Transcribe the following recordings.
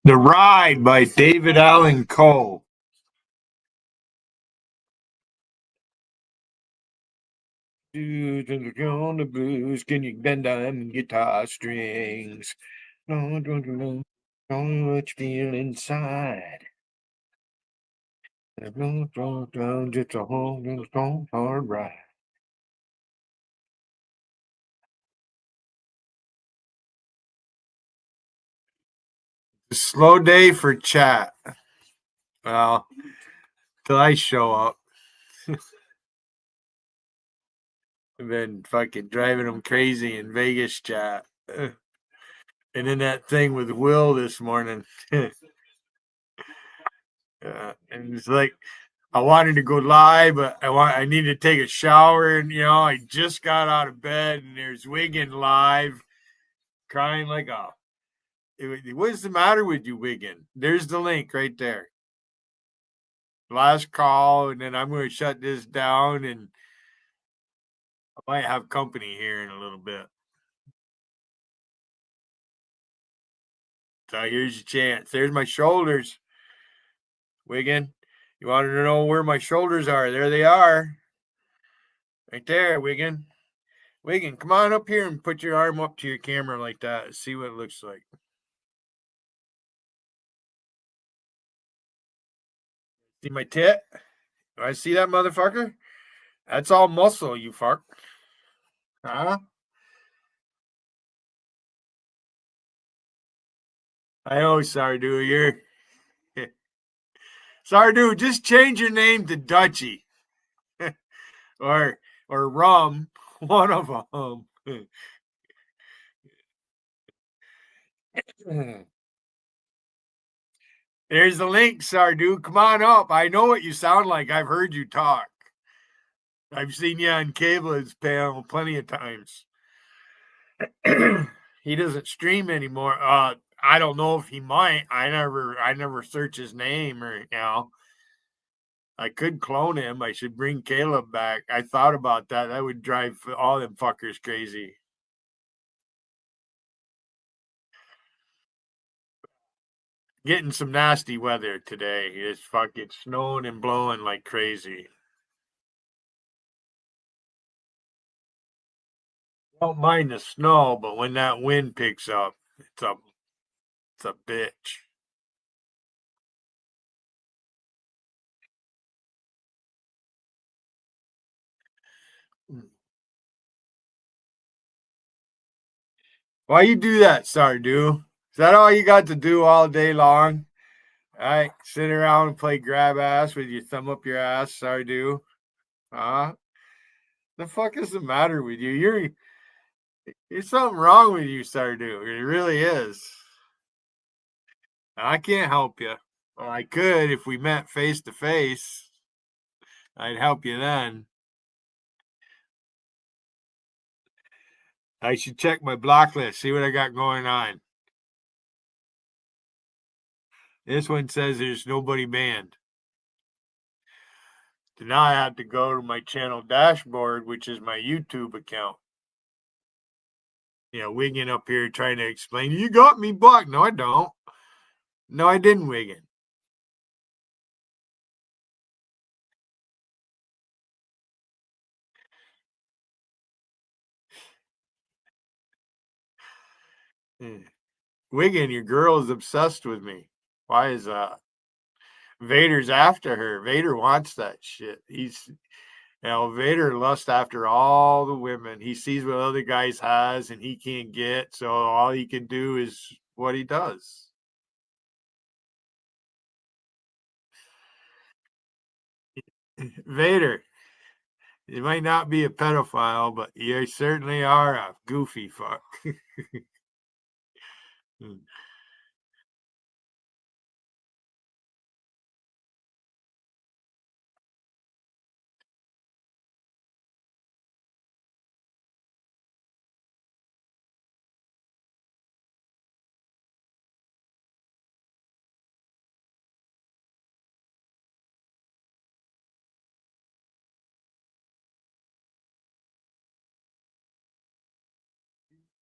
The Ride by David Allen Coe. On the blues, can you bend them guitar strings? No, don't you know? Don't what you feel inside. Just a whole strong hard ride. A slow day for chat. Well, till I show up. I've been fucking driving them crazy in Vegas chat. And then that thing with Will this morning. And it's like I wanted to go live, but I need to take a shower, and I just got out of bed, and there's Wiggin live, crying like what's the matter with you, Wiggin? There's the link right there. Last call, and then I'm going to shut this down, and I might have company here in a little bit. So here's your chance. There's my shoulders, Wiggin. You wanted to know where my shoulders are? There they are. Right there, Wiggin. Wiggin, come on up here and put your arm up to your camera like that. See what it looks like. See my tit? I see that motherfucker? That's all muscle, you fuck. Huh? I know, Sardu. You're Sardu. Just change your name to Dutchy, or Rum. One of them. There's the link, Sardu. Come on up. I know what you sound like. I've heard you talk. I've seen you on Cable's panel plenty of times. He doesn't stream anymore. I don't know if he might. I never search his name or I could clone him. I should bring Caleb back. I thought about that. That would drive all them fuckers crazy. Getting some nasty weather today. It's fucking snowing and blowing like crazy. Don't mind the snow, but when that wind picks up, it's a bitch. Why you do that, Sardu? Is that all you got to do all day long? All right, sit around and play grab ass with your thumb up your ass, Sardu. Huh? The fuck is the matter with you? There's something wrong with you, Sardu. It really is. I can't help you. Well, I could if we met face to face. I'd help you then. I should check my block list, see what I got going on. This one says there's nobody banned. So now I have to go to my channel dashboard, which is my YouTube account. Wiggin up here trying to explain, you got me blocked. No, I don't. No, I didn't, Wiggin. Wiggin, your girl is obsessed with me. Why is that? Vader's after her. Vader wants that shit. Vader lusts after all the women. He sees what other guys has and he can't get, so all he can do is what he does. Vader, you might not be a pedophile, but you certainly are a goofy fuck.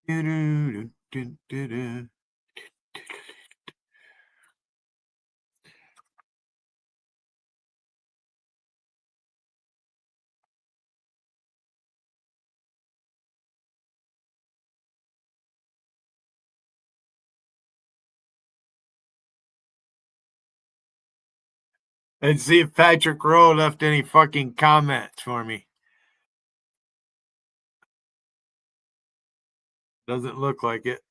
And see if Patrick Rowe left any fucking comments for me. Doesn't look like it.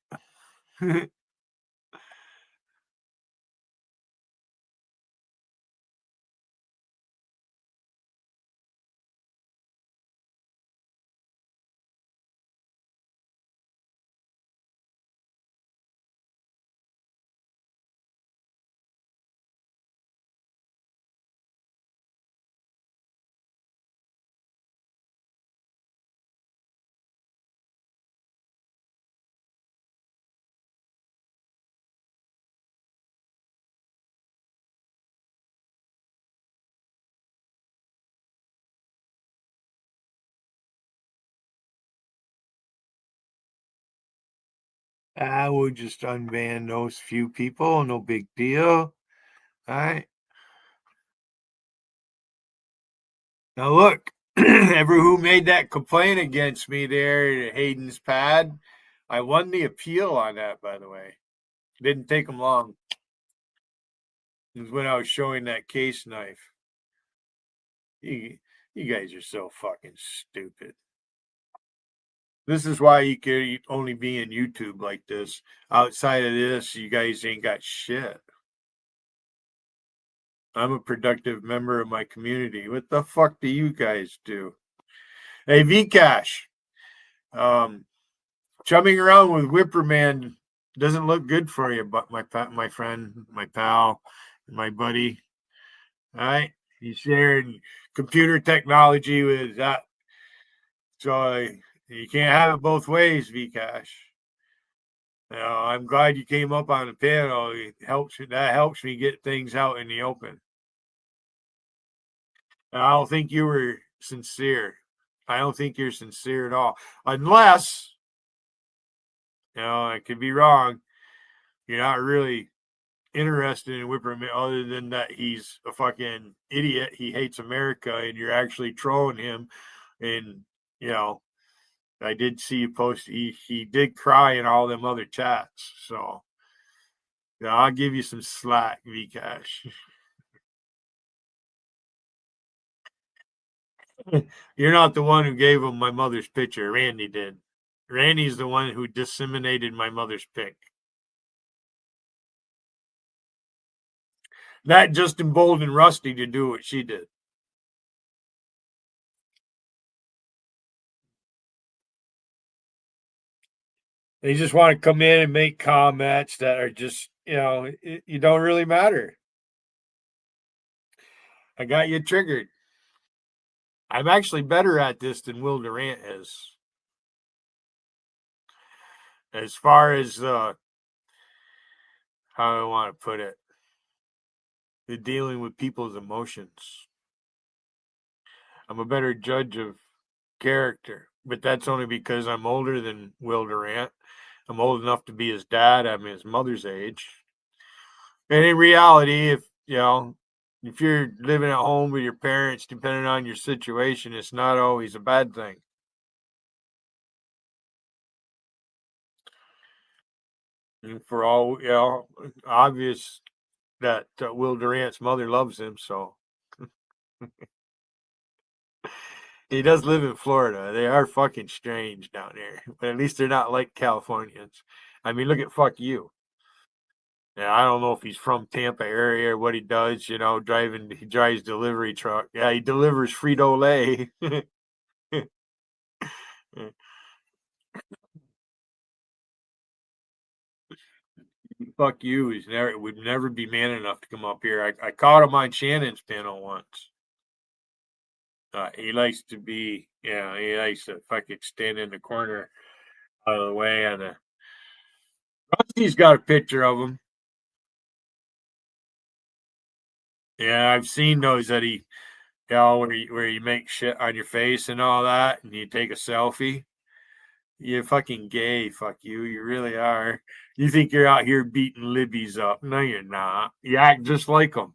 I would just unban those few people. No big deal. All right. Now look, ever who made that complaint against me there at Hayden's pad, I won the appeal on that, by the way. Didn't take them long. It was when I was showing that case knife. You, you guys are so fucking stupid. This is why you could only be in YouTube like this. Outside of this, you guys ain't got shit. I'm a productive member of my community. What the fuck do you guys do? Hey, Vcash. Chumming around with Whipperman doesn't look good for you, but my friend, my pal, my buddy. All right, he's sharing computer technology with that, so you can't have it both ways, Vcash. I'm glad you came up on the panel. That helps me get things out in the open. And I don't think you were sincere. I don't think you're sincere at all, unless I could be wrong. You're not really interested in Whipperman other than that he's a fucking idiot. He hates America, and you're actually trolling him. And you know, I did see you post. He did cry in all them other chats. So yeah, I'll give you some slack, Vcash. You're not the one who gave him my mother's picture. Randy did. Randy's the one who disseminated my mother's pic. That just emboldened Rusty to do what she did. They just want to come in and make comments that are just, you don't really matter. I got you triggered. I'm actually better at this than Will Durant is. As far as how I want to put it, the dealing with people's emotions. I'm a better judge of character, but that's only because I'm older than Will Durant. I'm old enough to be his dad. I'm his mother's age. And in reality, if you're living at home with your parents, depending on your situation, it's not always a bad thing. And for all obvious that Will Durant's mother loves him, so he does live in Florida. They are fucking strange down there, but at least they're not like Californians. I mean, look at fuck you. Yeah, I don't know if he's from Tampa area or what he does. He drives delivery truck. Yeah, he delivers Frito Lay. Fuck you. He's never would never be man enough to come up here. I caught him on Shannon's panel once. He likes to be, he likes to fucking stand in the corner out of the way. And Rusty's got a picture of him. Yeah, I've seen those that where you make shit on your face and all that, and you take a selfie. You fucking gay. Fuck you. You really are. You think you're out here beating Libby's up. No, you're not. You act just like them.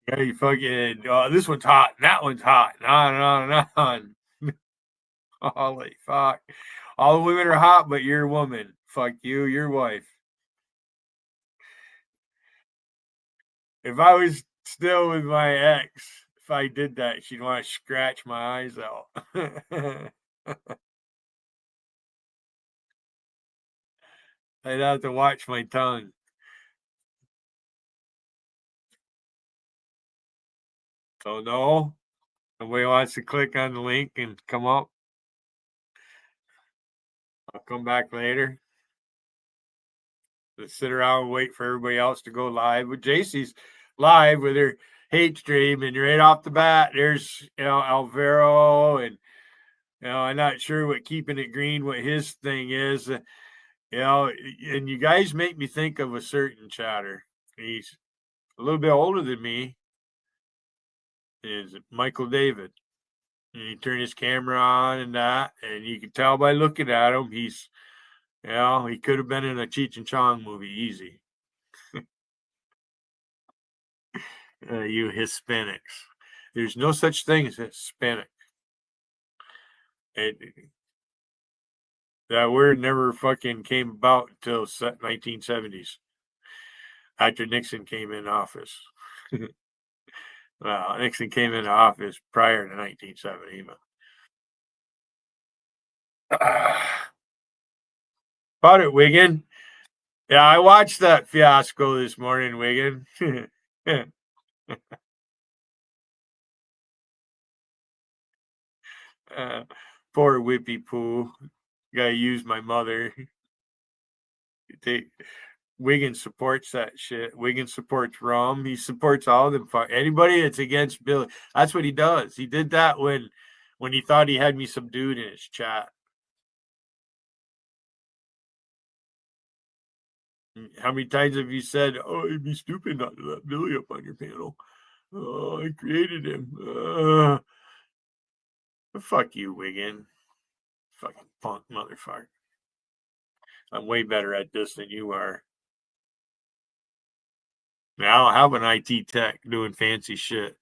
Yeah, you fucking, oh, this one's hot. And that one's hot. And on and on and on. Holy fuck. All the women are hot, but you're a woman. Fuck you, your wife. If I was still with my ex, if I did that, she'd want to scratch my eyes out. I'd have to watch my tongue. So no, nobody wants to click on the link and come up. I'll come back later. Let's sit around and wait for everybody else to go live. But JC's live with her hate stream, and right off the bat, there's Alvaro, and I'm not sure what keeping it green, what his thing is. And you guys make me think of a certain chatter. He's a little bit older than me. Is Michael David? And you turn his camera on and that, and you can tell by looking at him, he's he could have been in a Cheech and Chong movie, easy. You Hispanics. There's no such thing as Hispanic. It, that word never fucking came about until 1970s, after Nixon came in office. Well, Nixon came into office prior to 1970. About it, Wigan. Yeah, I watched that fiasco this morning, Wigan. Poor Whippy Poo. Gotta use my mother. They, Wiggin supports that shit. Wiggin supports Rum. He supports all of them. Anybody that's against Billy. That's what he does. He did that when he thought he had me subdued in his chat. How many times have you said, "Oh, it'd be stupid not to let Billy up on your panel"? Oh, I created him. Fuck you, Wiggin. Fucking punk motherfucker. I'm way better at this than you are. Now I'll have an IT tech doing fancy shit.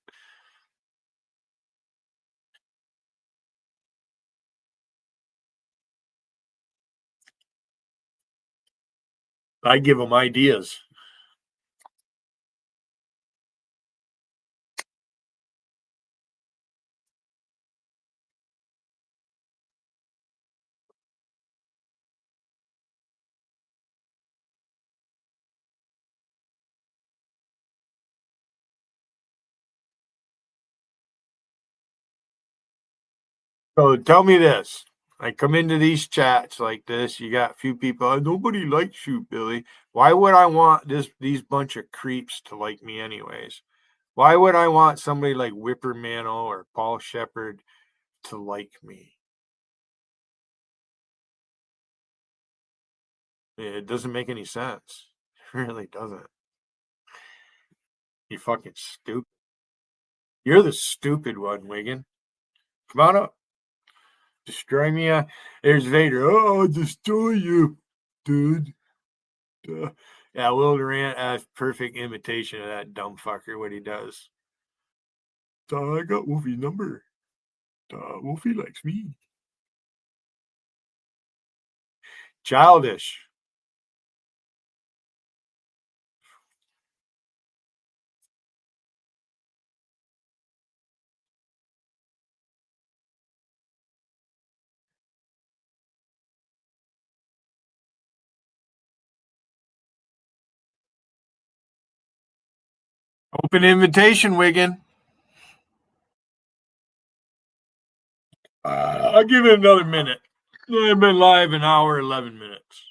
I give them ideas. So tell me this. I come into these chats like this. You got a few people. Nobody likes you, Billy. Why would I want these bunch of creeps to like me, anyways? Why would I want somebody like Whippermano or Paul Shepard to like me? It doesn't make any sense. It really doesn't. You fucking stupid. You're the stupid one, Wigan. Come on up. Destroy me. There's Vader. Oh, I'll destroy you, dude. Yeah, Will Durant, perfect imitation of that dumb fucker, what he does. I got Wolfie's number. Wolfie likes me. Childish. Open invitation, Wigan. I'll give it another minute. I've been live an hour, 11 minutes.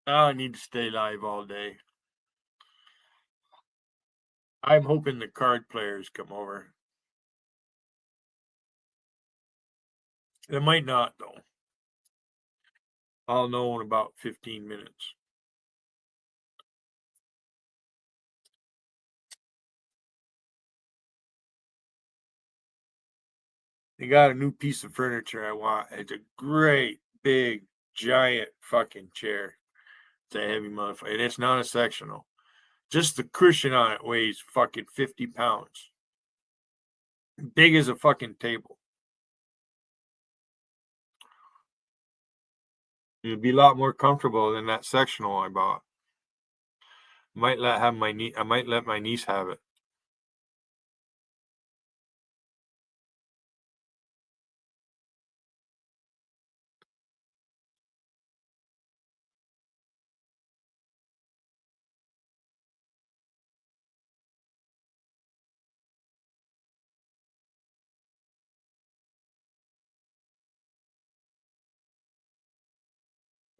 I need to stay live all day. I'm hoping the card players come over. They might not, though. I'll know in about 15 minutes. They got a new piece of furniture I want. It's a great, big, giant fucking chair. It's a heavy motherfucker. And it's not a sectional. Just the cushion on it weighs fucking 50 pounds. Big as a fucking table. It'd be a lot more comfortable than that sectional I bought. I might let my niece have it.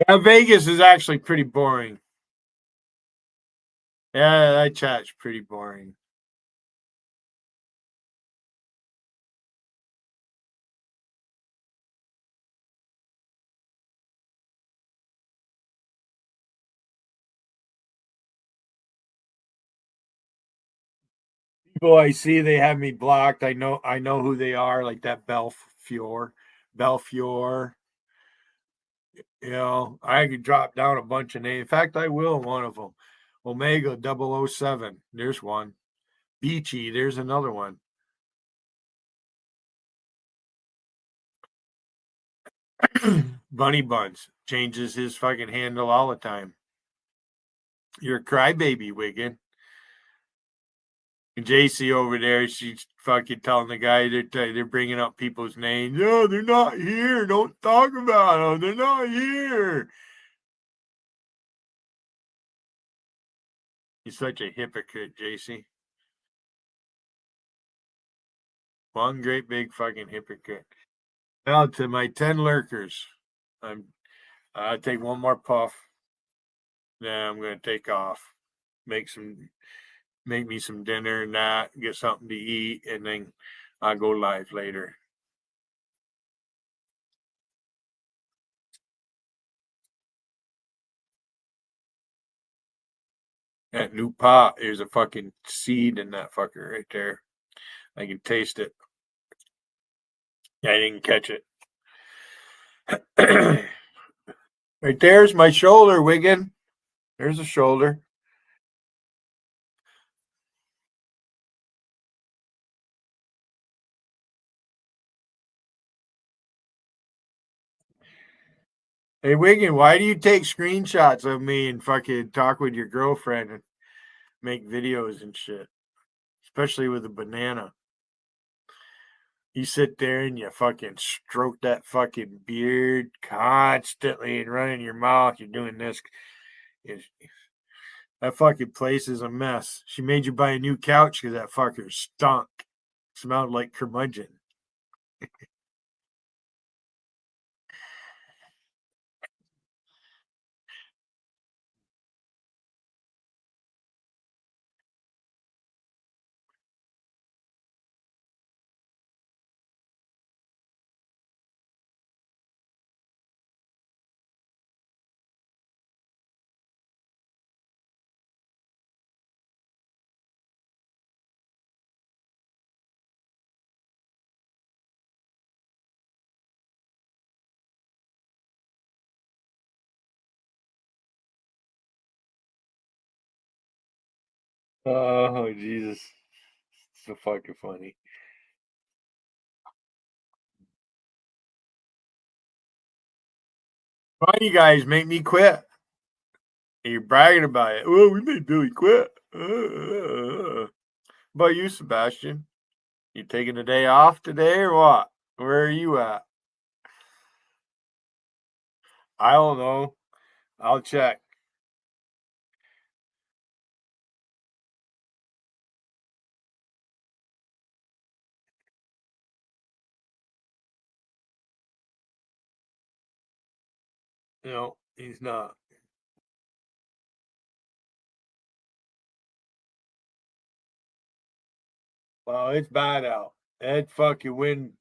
Yeah, Vegas is actually pretty boring. Yeah, that chat's pretty boring. People I see, they have me blocked. I know who they are, like that Belfiore. I could drop down a bunch of names. In fact, I will one of them. Omega 007. There's one. Beachy, there's another one. Bunny Buns changes his fucking handle all the time. You're a crybaby, Wigan. And JC over there, she's fucking telling the guy they're bringing up people's names. No, they're not here. Don't talk about them. They're not here. He's such a hypocrite, JC. One great big fucking hypocrite. Now to my 10 lurkers. I'll take one more puff. Then I'm gonna take off. Make me some dinner and that, get something to eat, and then I'll go live later. That new pot, there's a fucking seed in that fucker right there. I can taste it. I didn't catch it. Right there's my shoulder, Wigan. There's a shoulder. Hey, Wigan, why do you take screenshots of me and fucking talk with your girlfriend and make videos and shit? Especially with a banana. You sit there and you fucking stroke that fucking beard constantly and run in your mouth. You're doing this. That fucking place is a mess. She made you buy a new couch because that fucker stunk. Smelled like curmudgeon. Oh, Jesus. So fucking funny. Why you guys make me quit? You're bragging about it. Oh, we made Billy quit. About you, Sebastian? You taking a day off today or what? Where are you at? I don't know. I'll check. No, he's not. Well, it's bad out. That fucking wind.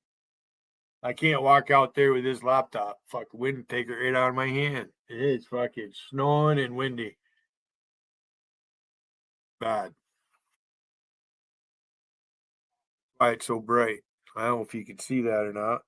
I can't walk out there with this laptop. Fucking wind take it right out of my hand. It's fucking snowing and windy. Bad. Why it's so bright. I don't know if you can see that or not.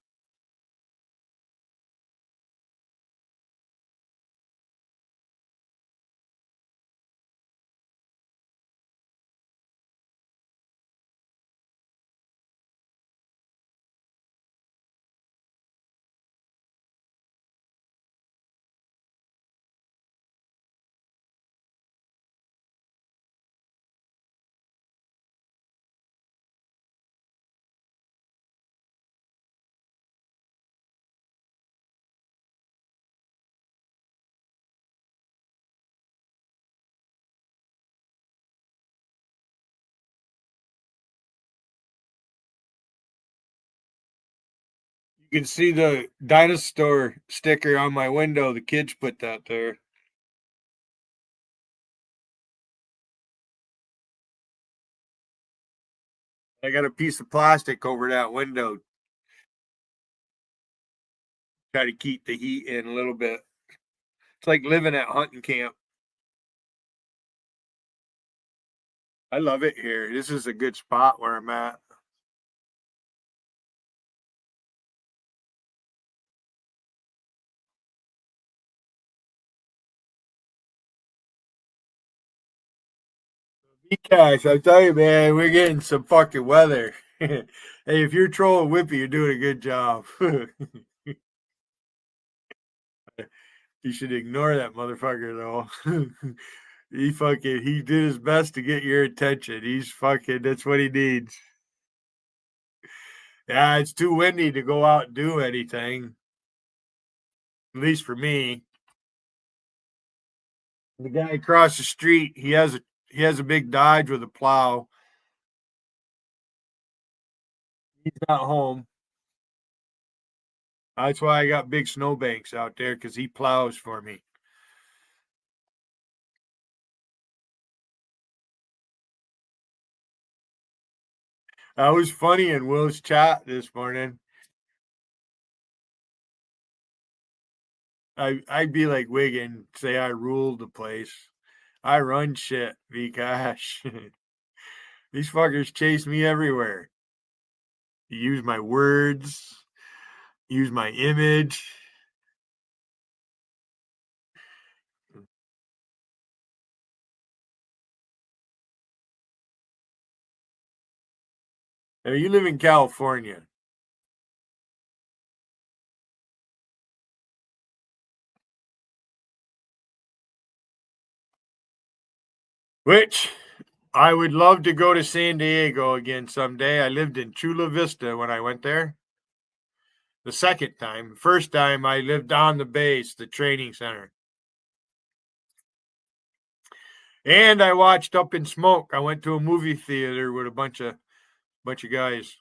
You can see the dinosaur sticker on my window. The kids put that there. I got a piece of plastic over that window. Try to keep the heat in a little bit. It's like living at hunting camp. I love it here. This is a good spot where I'm at. Cash, I tell you, man, we're getting some fucking weather. Hey, if you're trolling Whippy, you're doing a good job. You should ignore that motherfucker though. He did his best to get your attention. He's fucking that's what he needs. Yeah, it's too windy to go out and do anything. At least for me. The guy across the street, he has a big Dodge with a plow. He's not home. That's why I got big snowbanks out there because he plows for me. That was funny in Will's chat this morning. I'd be like Wiggin, say I ruled the place. I run shit, Vcash. These fuckers chase me everywhere. Use my words, use my image. Now, you live in California. Which I would love to go to San Diego again someday. I lived in Chula Vista when I went there. The second time. First time I lived on the base, the training center. And I watched Up in Smoke. I went to a movie theater with a bunch of guys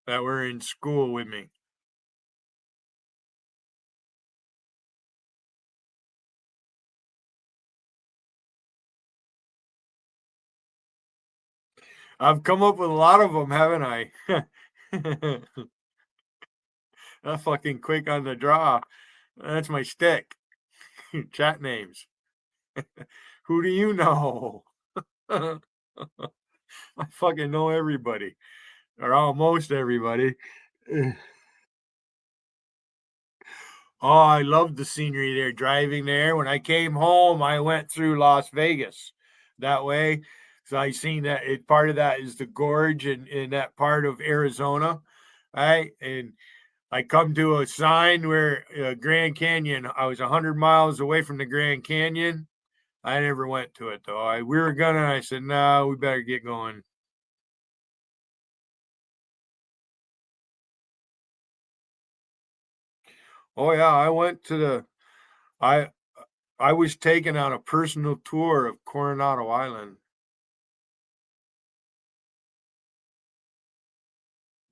that were in school with me. I've come up with a lot of them, haven't I? That's fucking quick on the draw. That's my stick. Chat names. Who do you know? I fucking know everybody, or almost everybody. Oh, I loved the scenery there, driving there. When I came home, I went through Las Vegas that way. So I seen that part of that is the gorge in that part of Arizona, right? And I come to a sign where Grand Canyon. I was 100 miles away from the Grand Canyon. I never went to it though. We were gonna. I said, no, we better get going. Oh yeah, I went to the. I I was taken on a personal tour of Coronado Island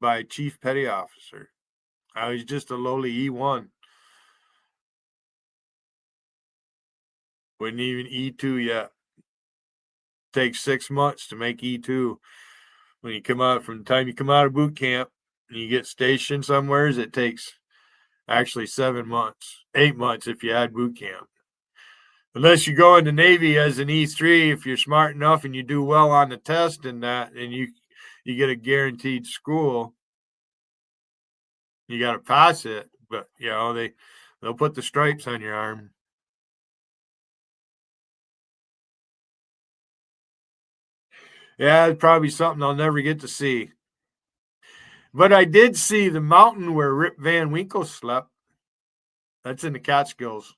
by a chief petty officer. I was just a lowly E1. Wasn't even E2 yet. Takes 6 months to make E2. When you come out from the time you come out of boot camp and you get stationed somewheres, it takes actually 7 months, 8 months if you add boot camp. Unless you go in the Navy as an E3, if you're smart enough and you do well on the test and that, and you get a guaranteed school. You got to pass it, but they'll put the stripes on your arm. Yeah, it's probably something I'll never get to see. But I did see the mountain where Rip Van Winkle slept. That's in the Catskills.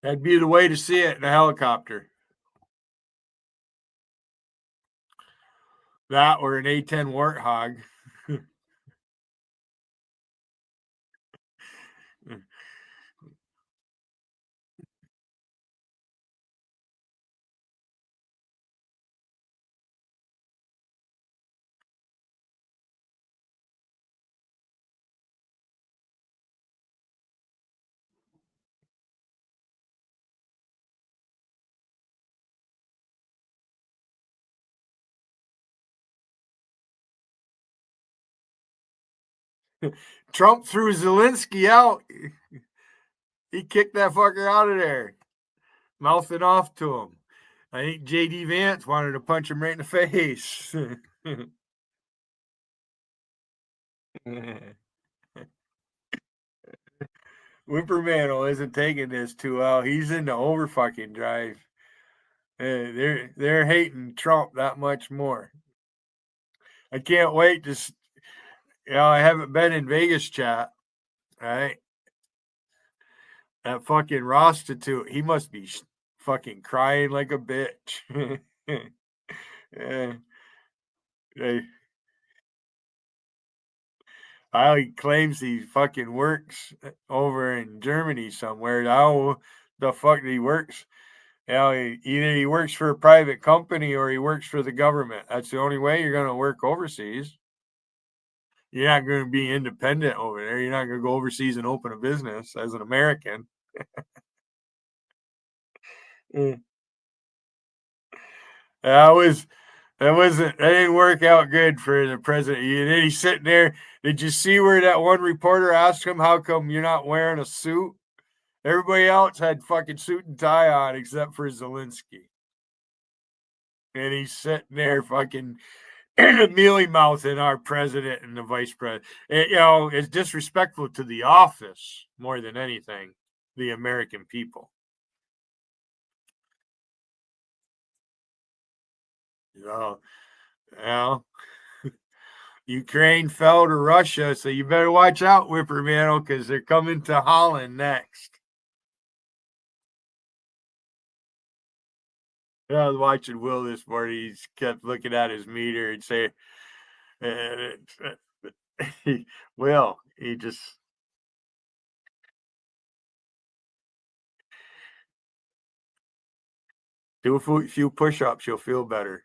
That'd be the way to see it in a helicopter. That or an A-10 Warthog. Trump threw Zelensky out. He kicked that fucker out of there, mouthing off to him. I think J.D. Vance wanted to punch him right in the face. Whippermantle isn't taking this too well. He's in the over fucking drive. They're hating Trump that much more. I can't wait to. I haven't been in Vegas chat. Right, that fucking prostitute. He must be fucking crying like a bitch. Yeah. He claims he fucking works over in Germany somewhere. I don't know the fuck he works. Either he works for a private company or he works for the government. That's the only way you're going to work overseas. You're not going to be independent over there. You're not going to go overseas and open a business as an American. That didn't work out good for the president. And then he's sitting there. Did you see where that one reporter asked him, how come you're not wearing a suit? Everybody else had fucking suit and tie on except for Zelensky. And he's sitting there fucking mealy mouthing our president and the vice president. It's disrespectful to the office more than anything, the American people. Ukraine fell to Russia, so you better watch out, Whippermantle, because they're coming to Holland next. I was watching Will this morning. He kept looking at his meter and saying, Will, he just. Do a few push-ups, you'll feel better.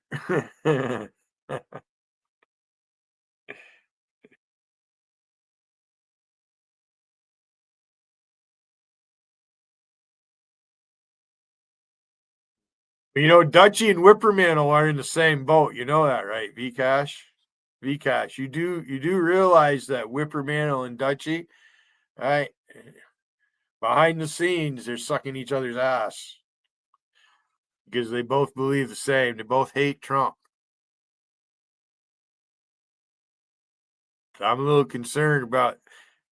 Dutchie and Whippermantle are in the same boat. You know that, right? Vcash. You do realize that Whippermantle and Dutchie, right? Behind the scenes, they're sucking each other's ass because they both believe the same. They both hate Trump. I'm a little concerned about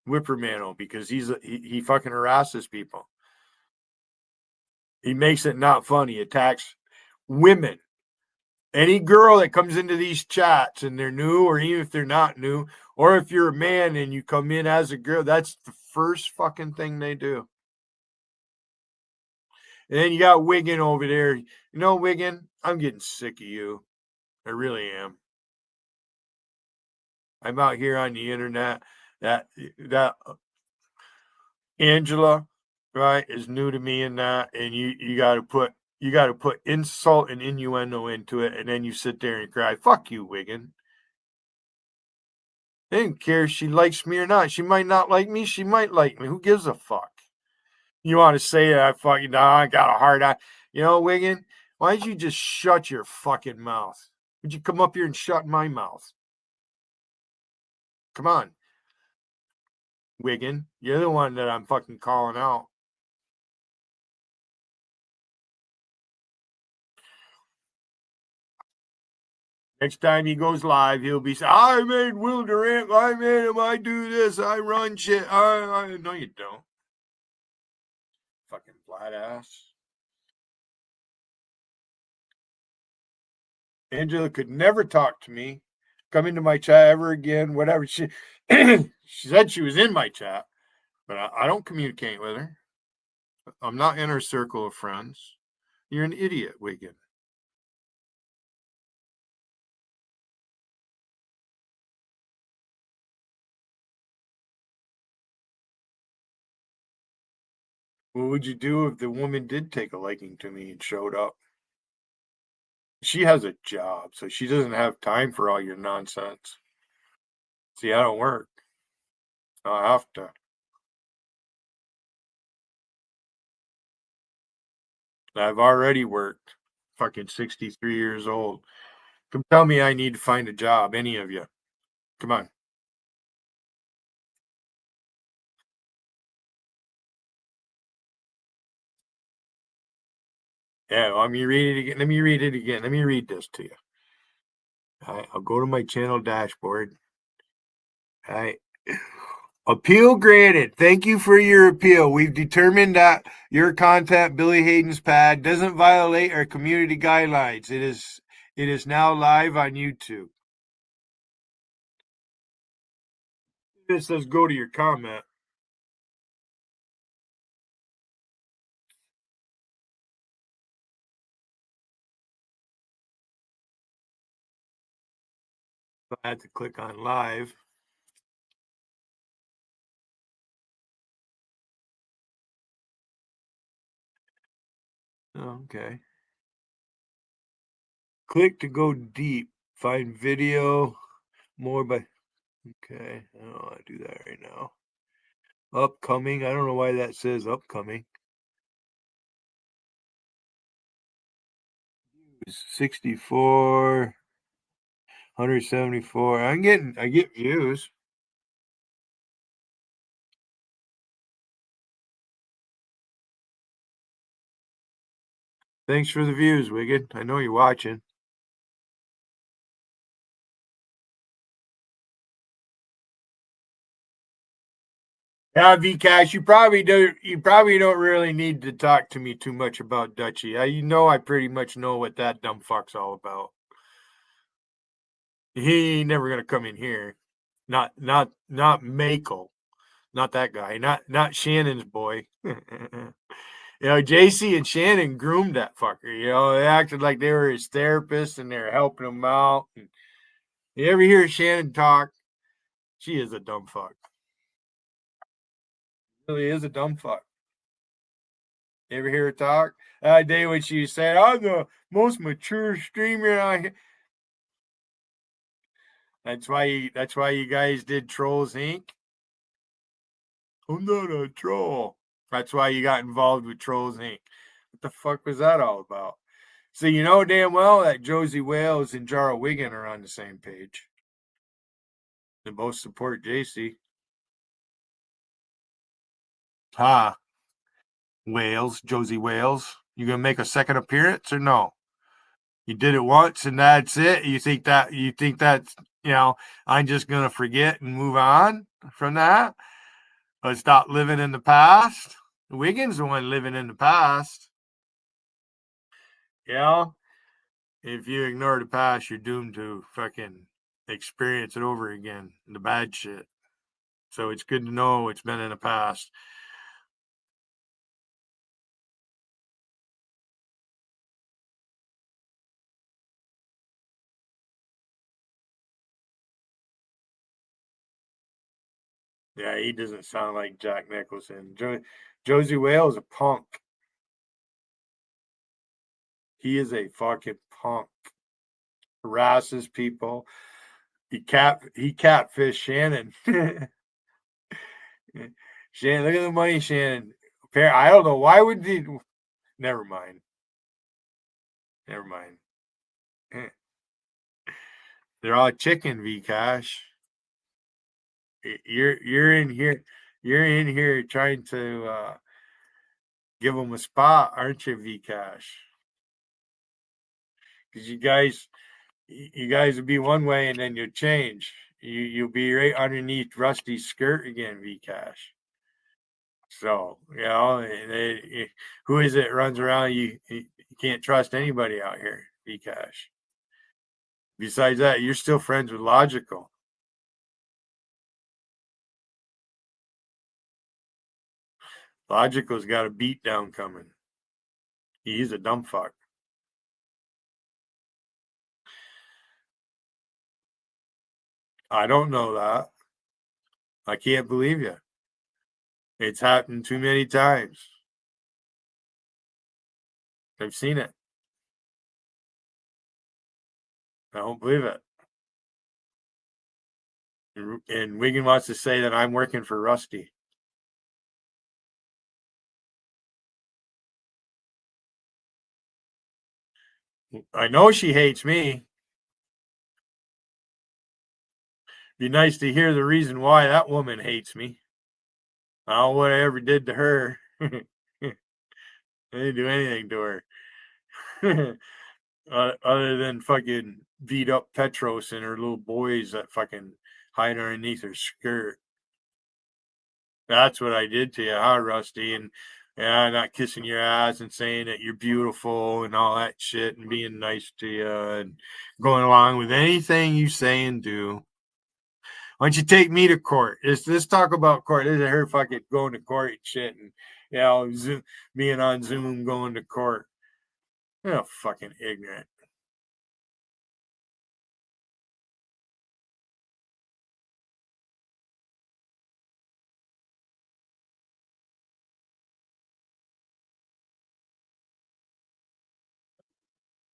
Whippermantle because he fucking harasses people. He makes it not funny. He attacks women. Any girl that comes into these chats and they're new, or even if they're not new, or if you're a man and you come in as a girl, that's the first fucking thing they do. And then you got Wiggin over there. Wiggin, I'm getting sick of you. I really am. I'm out here on the internet. That Angela, right, is new to me in that, and you got to put insult and innuendo into it, and then you sit there and cry. Fuck you, Wiggin. I didn't care if she likes me or not. She might not like me. She might like me. Who gives a fuck? You want to say that I got a hard eye. Wiggin, why don't you just shut your fucking mouth? Would you come up here and shut my mouth? Come on. Wiggin. You're the one that I'm fucking calling out. Next time he goes live, he'll be saying, I made Will Durant, I made him, I do this, I run shit. No, you don't. Fucking flat ass. Angela could never talk to me, come into my chat ever again, whatever. She said she was in my chat, but I don't communicate with her. I'm not in her circle of friends. You're an idiot, Wiggin. What would you do if the woman did take a liking to me and showed up? She has a job, so she doesn't have time for all your nonsense. See, I don't work. I have to. I've already worked. Fucking 63 years old. Come tell me I need to find a job, any of you. Come on. Yeah, let me read it again. Let me read it again. Let me read this to you. All right, I'll go to my channel dashboard. All right. Appeal granted. Thank you for your appeal. We've determined that your content, Billy Hayden's Pad, doesn't violate our community guidelines. It is now live on YouTube. It says go to your comment. I had to click on live. Okay. Click to go deep. Find video more by. Okay. I don't want to do that right now. Upcoming. I don't know why that says upcoming. 64, 174. I get views. Thanks for the views, Wicked. I know you're watching. Yeah, Vcash, you probably don't really need to talk to me too much about Dutchy. You know I pretty much know what that dumb fuck's all about. He ain't never gonna come in here. Not Makel. Not that guy. Not Shannon's boy. JC and Shannon groomed that fucker. They acted like they were his therapist and they're helping him out. And you ever hear Shannon talk? She is a dumb fuck. Really is a dumb fuck. You ever hear her talk? That day when she said, I'm the most mature streamer I That's why you guys did Trolls Inc. I'm not a troll. That's why you got involved with Trolls Inc. What the fuck was that all about? So you know damn well that Josie Wales and Jara Wiggin are on the same page. They both support JC. Ha. Wales, Josie Wales. You gonna make a second appearance or no? You did it once and that's it. You think that's I'm just gonna forget and move on from that? Let's stop living in the past. Wiggins the one living in the past. Yeah. If you ignore the past, you're doomed to fucking experience it over again. The bad shit. So it's good to know it's been in the past. Yeah, he doesn't sound like Jack Nicholson. Josie Wales is a punk. He is a fucking punk. Harasses people. He catfished Shannon. Shannon, look at the money, Shannon. I don't know why would he. Never mind. Never mind. They're all chicken, V Cash. You're in here. You're in here trying to give them a spot, aren't you, Vcash? Because you guys would be one way and then you'll change. You'll be right underneath Rusty's skirt again, Vcash. So who is it runs around? You can't trust anybody out here, Vcash. Besides that, you're still friends with Logical. Logical's got a beat down coming. He's a dumb fuck. I don't know that. I can't believe you. It's happened too many times. I've seen it. I don't believe it. And Wigan wants to say that I'm working for Rusty. I know she hates me. Be nice to hear the reason why that woman hates me. I don't know what I ever did to her. I didn't do anything to her. Other than fucking beat up Petros and her little boys that fucking hide underneath her skirt. That's what I did to you, huh, Rusty? And yeah, not kissing your ass and saying that you're beautiful and all that shit and being nice to you and going along with anything you say and do. Why don't you take me to court? Let's talk about court. This is her fucking going to court and shit and Zoom, being on Zoom going to court. You're fucking ignorant.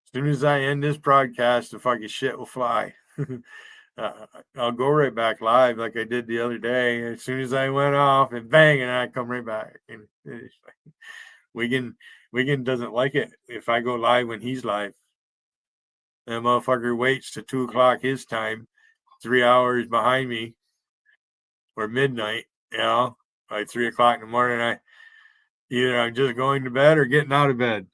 As soon as I end this broadcast, the fucking shit will fly. uh, I'll go right back live like I did the other day. As soon as I went off and bang, and I come right back. And Wigan, Wigan doesn't like it if I go live when he's live. That motherfucker waits to 2 o'clock his time, 3 hours behind me, or midnight. Like 3 o'clock in the morning. I'm just going to bed or getting out of bed.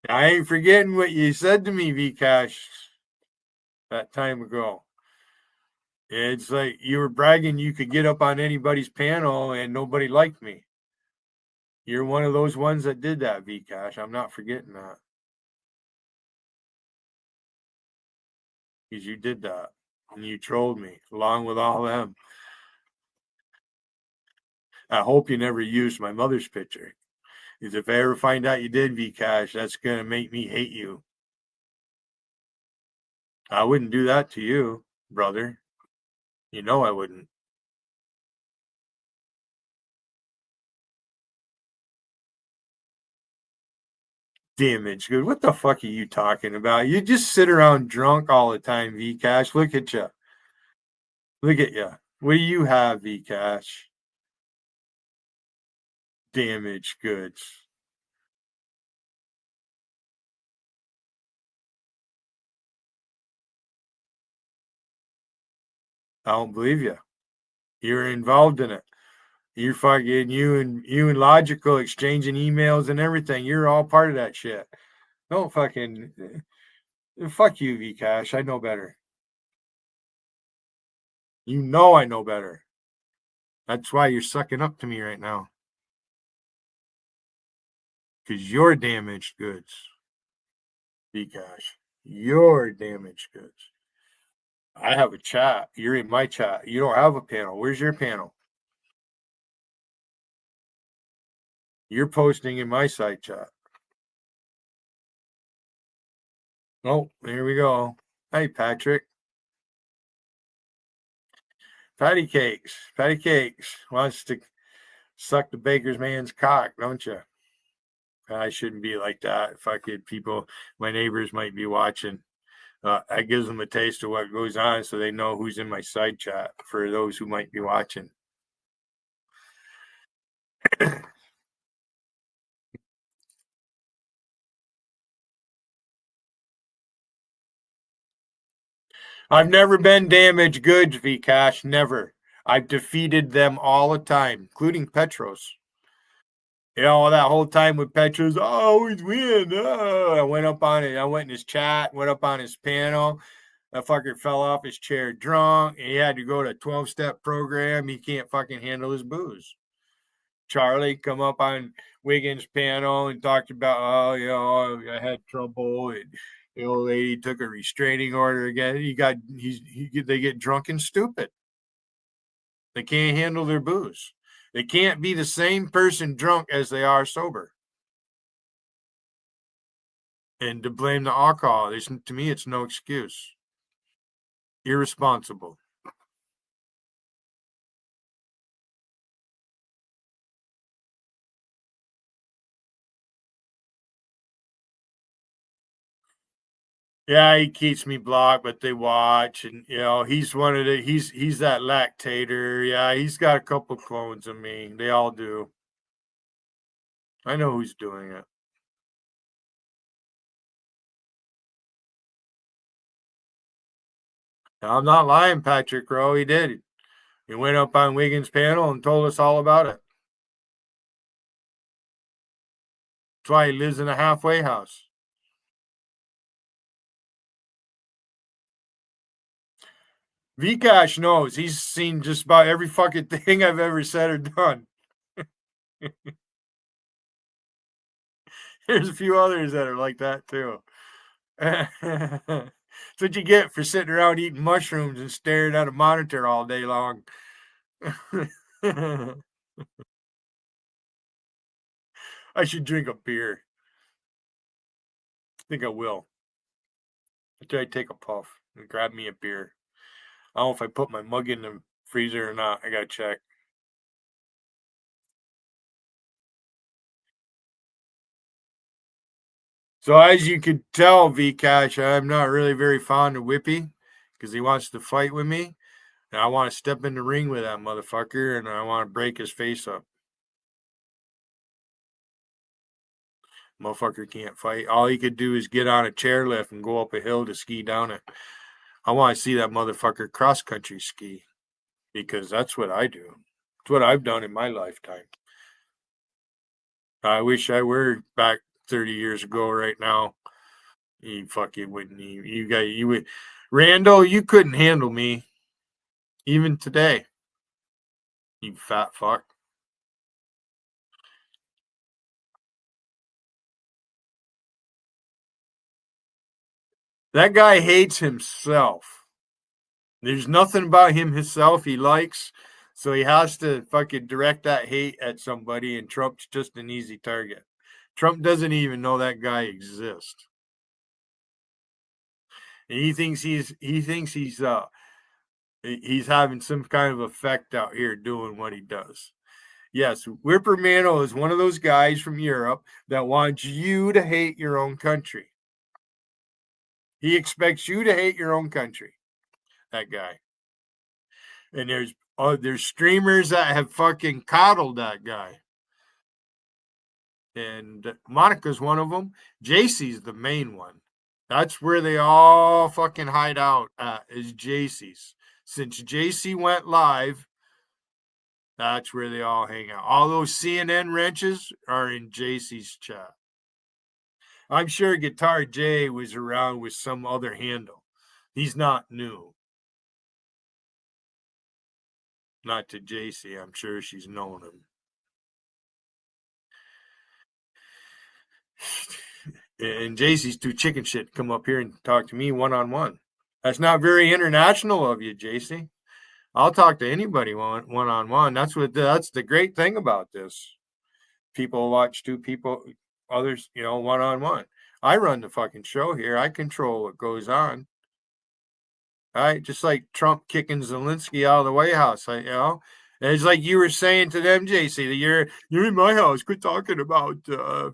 I ain't forgetting what you said to me, Vcash, that time ago. It's like you were bragging you could get up on anybody's panel and nobody liked me. You're one of those ones that did that, Vcash. I'm not forgetting that. Because you did that. And you trolled me along with all of them. I hope you never used my mother's picture. Because if I ever find out you did, Vcash, that's going to make me hate you. I wouldn't do that to you, brother. You know I wouldn't. Damage good. What the fuck are you talking about? You just sit around drunk all the time, Vcash. Look at you. Look at you. What do you have, Vcash? Damaged goods. I don't believe you. You're involved in it. You're fucking you and Logical exchanging emails and everything. You're all part of that shit. Don't fucking fuck you, Vcash. I know better. You know I know better. That's why you're sucking up to me right now. Because you're damaged goods, Vcash. You're damaged goods. I have a chat. You're in my chat. You don't have a panel. Where's your panel? You're posting in my side chat. Oh, here we go. Hey, Patrick. Patty Cakes wants to suck the baker's man's cock, don't you? I shouldn't be like that. Fucking people, my neighbors might be watching. That gives them a taste of what goes on so they know who's in my side chat for those who might be watching. I've never been damaged goods, Vcash. Never. I've defeated them all the time, including Petros. That whole time with Petros, I always win. I went up on it. I went in his chat, went up on his panel. That fucker fell off his chair drunk. He had to go to a 12-step program. He can't fucking handle his booze. Charlie come up on Wiggins' panel and talked about, I had trouble. And the old lady took a restraining order again. They get drunk and stupid. They can't handle their booze. They can't be the same person drunk as they are sober. And to blame the alcohol, to me, it's no excuse. Irresponsible. Yeah, he keeps me blocked, but they watch, and he's one of the he's that lactator. Yeah, he's got a couple clones of me. They all do. I know who's doing it. I'm not lying, Patrick Rowe. He did. He went up on Wiggins' panel and told us all about it. That's why he lives in a halfway house. Vcash knows. He's seen just about every fucking thing I've ever said or done. There's a few others that are like that too. That's what you get for sitting around eating mushrooms and staring at a monitor all day long. I should drink a beer. I think I will. After I take a puff and grab me a beer. I don't know if I put my mug in the freezer or not. I gotta check. So as you could tell, Vcash, I'm not really very fond of Whippy because he wants to fight with me. And I want to step in the ring with that motherfucker and I want to break his face up. Motherfucker can't fight. All he could do is get on a chairlift and go up a hill to ski down it. I want to see that motherfucker cross country ski because that's what I do. It's what I've done in my lifetime. I wish I were back 30 years ago right now. You fucking wouldn't. You would. Randall, you couldn't handle me even today. You fat fuck. That guy hates himself. There's nothing about him himself he likes, so he has to fucking direct that hate at somebody, and Trump's just an easy target. Trump doesn't even know that guy exists. And he's having some kind of effect out here doing what he does. Yes, Whippermano is one of those guys from Europe that wants you to hate your own country. He expects you to hate your own country. That guy. And there's streamers that have fucking coddled that guy. And Monica's one of them. JC's the main one. That's where they all fucking hide out at, is JC's. Since JC went live, that's where they all hang out. All those CNN wrenches are in JC's chat. I'm sure Guitar J was around with some other handle. He's not new. Not to JC. I'm sure she's known him. And JC's too chicken shit to come up here and talk to me one on one. That's not very international of you, JC. I'll talk to anybody one on one. That's the great thing about this. People watch two people, others, one on one. I run the fucking show here. I control what goes on. All right, just like Trump kicking Zelensky out of the White House. It's like you were saying to them, JC, that you're in my house. Quit talking about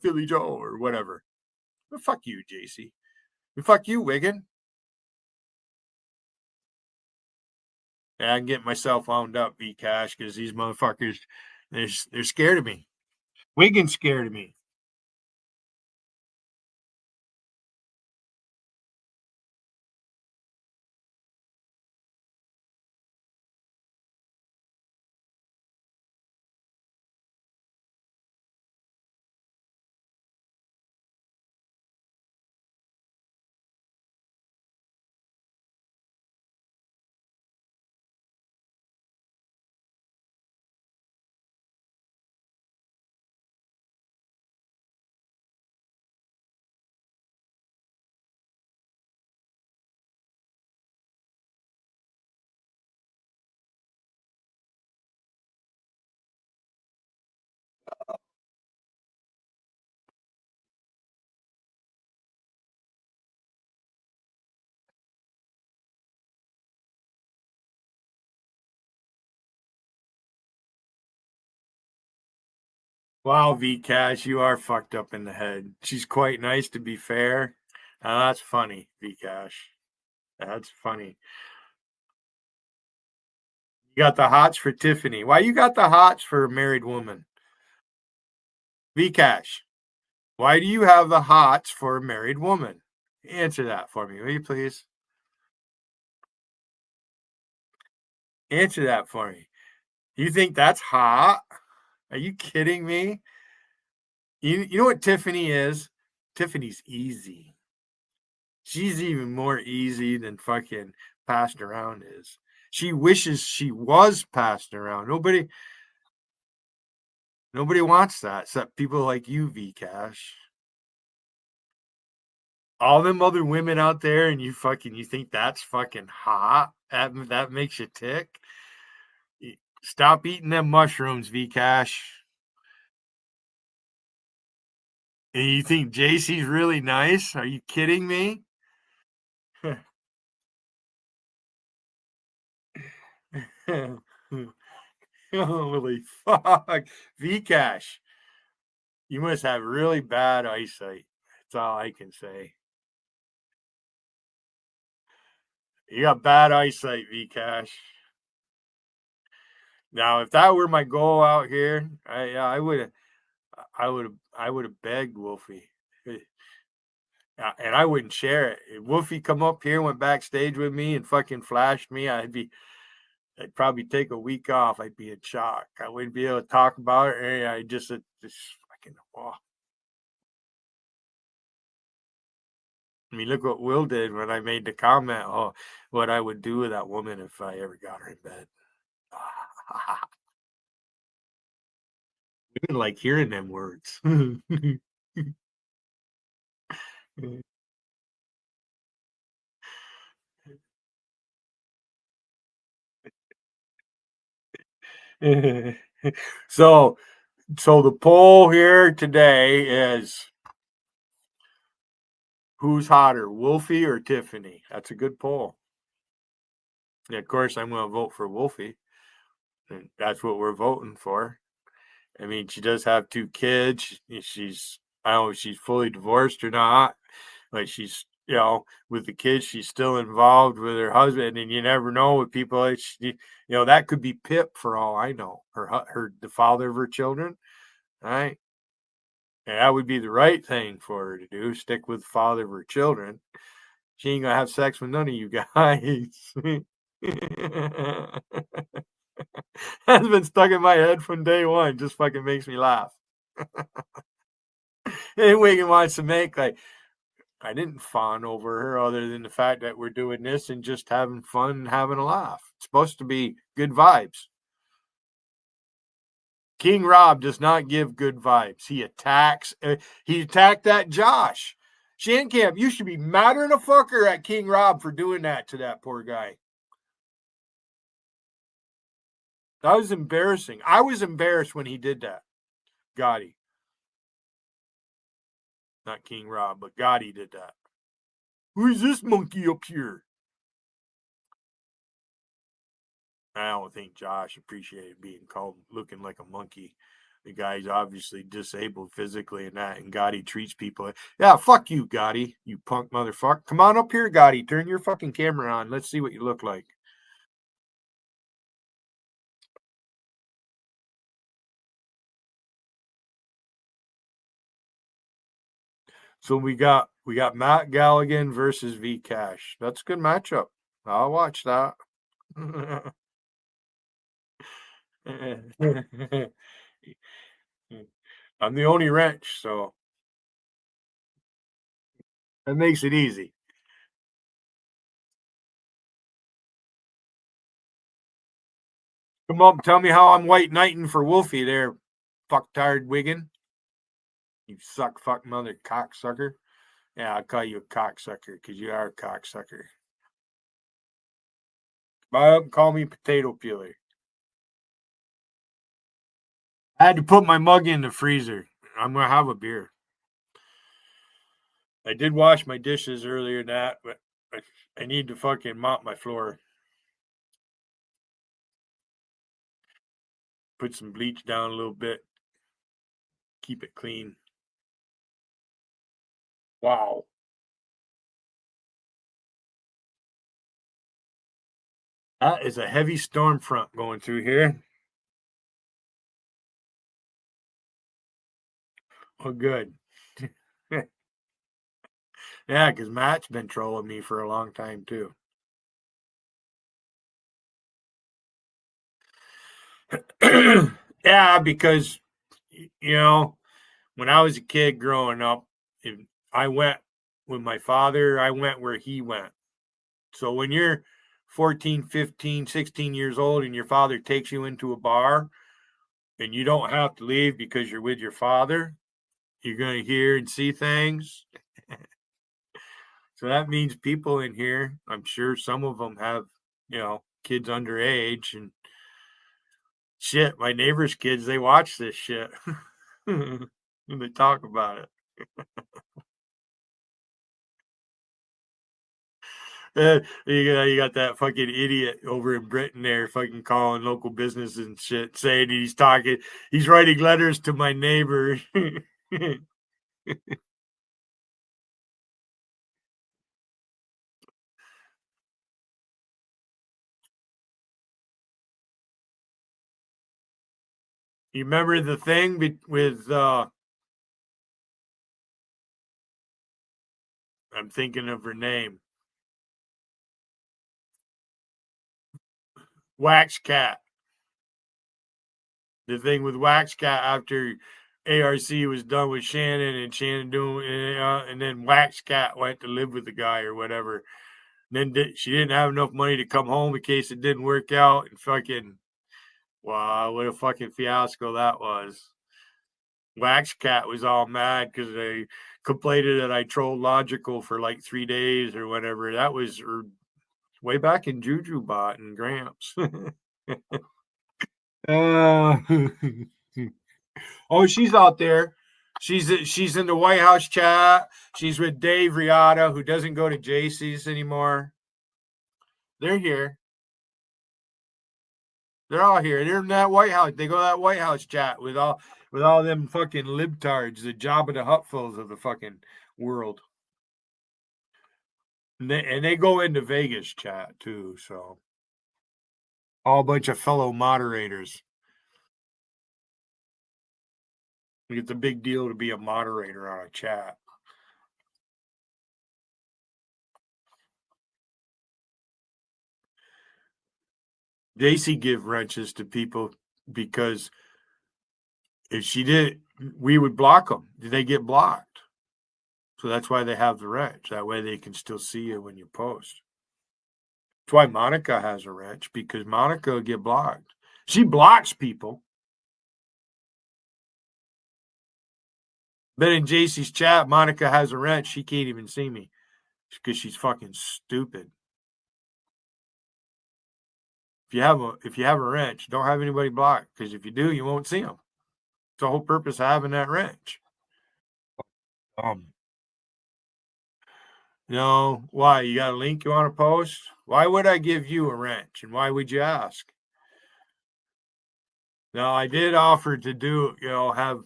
Philly Joe or whatever. Well, fuck you, JC. Well, fuck you, Wiggin. Yeah, I can get myself wound up, B Cash, because these motherfuckers, they're scared of me. Wiggins scared of me. Wow, V Cash, you are fucked up in the head. She's quite nice, to be fair. That's funny, V Cash. That's funny. You got the hots for Tiffany. Why you got the hots for a married woman? V Cash. Why do you have the hots for a married woman? Answer that for me, will you please? Answer that for me. You think that's hot? Are you kidding me? You know what Tiffany is? Tiffany's easy. She's even more easy than fucking passed around is. She wishes she was passed around. Nobody wants that except people like you, V Cash. All them other women out there, and you think that's fucking hot? That makes you tick. Stop eating them mushrooms, V Cash. And you think JC's really nice? Are you kidding me? Holy fuck. V Cash, you must have really bad eyesight. That's all I can say. You got bad eyesight, V Cash. Now, if that were my goal out here, I would have begged Wolfie. And I wouldn't share it. If Wolfie come up here, went backstage with me, and fucking flashed me, I'd probably take a week off. I'd be in shock. I wouldn't be able to talk about it. I just fucking. Oh. I mean, look what Will did when I made the comment. Oh, what I would do with that woman if I ever got her in bed. Women like hearing them words. so, so the poll here today is who's hotter, Wolfie or Tiffany? That's a good poll. And of course, I'm going to vote for Wolfie. And that's what we're voting for. I mean, she does have two kids. I don't know if she's fully divorced or not, but she's, with the kids, she's still involved with her husband. And you never know with people. That could be Pip for all I know, the father of her children. Right. And that would be the right thing for her to do, stick with the father of her children. She ain't gonna have sex with none of you guys. That's been stuck in my head from day one. Just fucking makes me laugh. And Wigan wants to make like I didn't fawn over her other than the fact that we're doing this and just having fun and having a laugh. It's supposed to be good vibes. King Rob does not give good vibes. He attacks. He attacked that Josh. Shankamp, you should be madder than a fucker at King Rob for doing that to that poor guy. That was embarrassing. I was embarrassed when he did that. Gotti. Not King Rob, but Gotti did that. Who's this monkey up here? I don't think Josh appreciated being called looking like a monkey. The guy's obviously disabled physically and that, and Gotti treats people. Yeah, fuck you, Gotti, you punk motherfucker. Come on up here, Gotti. Turn your fucking camera on. Let's see what you look like. So we got Matt Galligan versus V Cash. That's a good matchup. I'll watch that. I'm the only wrench, so that makes it easy. Come up, tell me how I'm white knighting for Wolfie there, fucktard Wigan. You suck, fuck mother cocksucker. Yeah, I'll call you a cocksucker because you are a cocksucker. Buy up and call me potato peeler. I had to put my mug in the freezer. I'm gonna have a beer. I did wash my dishes earlier that, but I need to fucking mop my floor. Put some bleach down a little bit. keep it clean. Wow. That is a heavy storm front going through here. Oh, good. Yeah, because Matt's been trolling me for a long time too. Yeah, because you know, when I was a kid growing up, if I went with my father, I went where he went. So when you're 14, 15, 16 years old and your father takes you into a bar and you don't have to leave because you're with your father, you're going to hear and see things. So that means people in here, I'm sure some of them have, kids underage and shit. My neighbors' kids, they watch this shit and they talk about it. You got that fucking idiot over in Britain there fucking calling local businesses and shit, saying he's writing letters to my neighbor. You remember the thing with, I'm thinking of her name, Wax Cat. The thing with Wax Cat after ARC was done with Shannon and Shannon doing, and then Wax Cat went to live with the guy or whatever. And then she didn't have enough money to come home in case it didn't work out, and fucking wow, what a fucking fiasco that was. Wax Cat was all mad because they complained that I trolled Logical for like 3 days or whatever. That was way back in Juju Bot and Gramps. uh, oh, she's out there. She's in the White House chat. She's with Dave Riata, who doesn't go to JC's anymore. They're here. They're all here. They're in that White House. They go to that White House chat with all them fucking libtards, the Jabba the Huttfuls of the fucking world. And they go into Vegas chat too, so all a bunch of fellow moderators. It's a big deal to be a moderator on a chat. Daisy give wrenches to people because if she did, we would block them. They get blocked. So that's why they have the wrench. That way they can still see you when you post. That's why Monica has a wrench, because Monica will get blocked. She blocks people. But in JC's chat, Monica has a wrench. She can't even see me because she's fucking stupid. If you have a wrench, don't have anybody blocked, because if you do, you won't see them. It's the whole purpose of having that wrench. No, why? You got a link you want to post? Why would I give you a wrench, and why would you ask? Now, I did offer to do, have,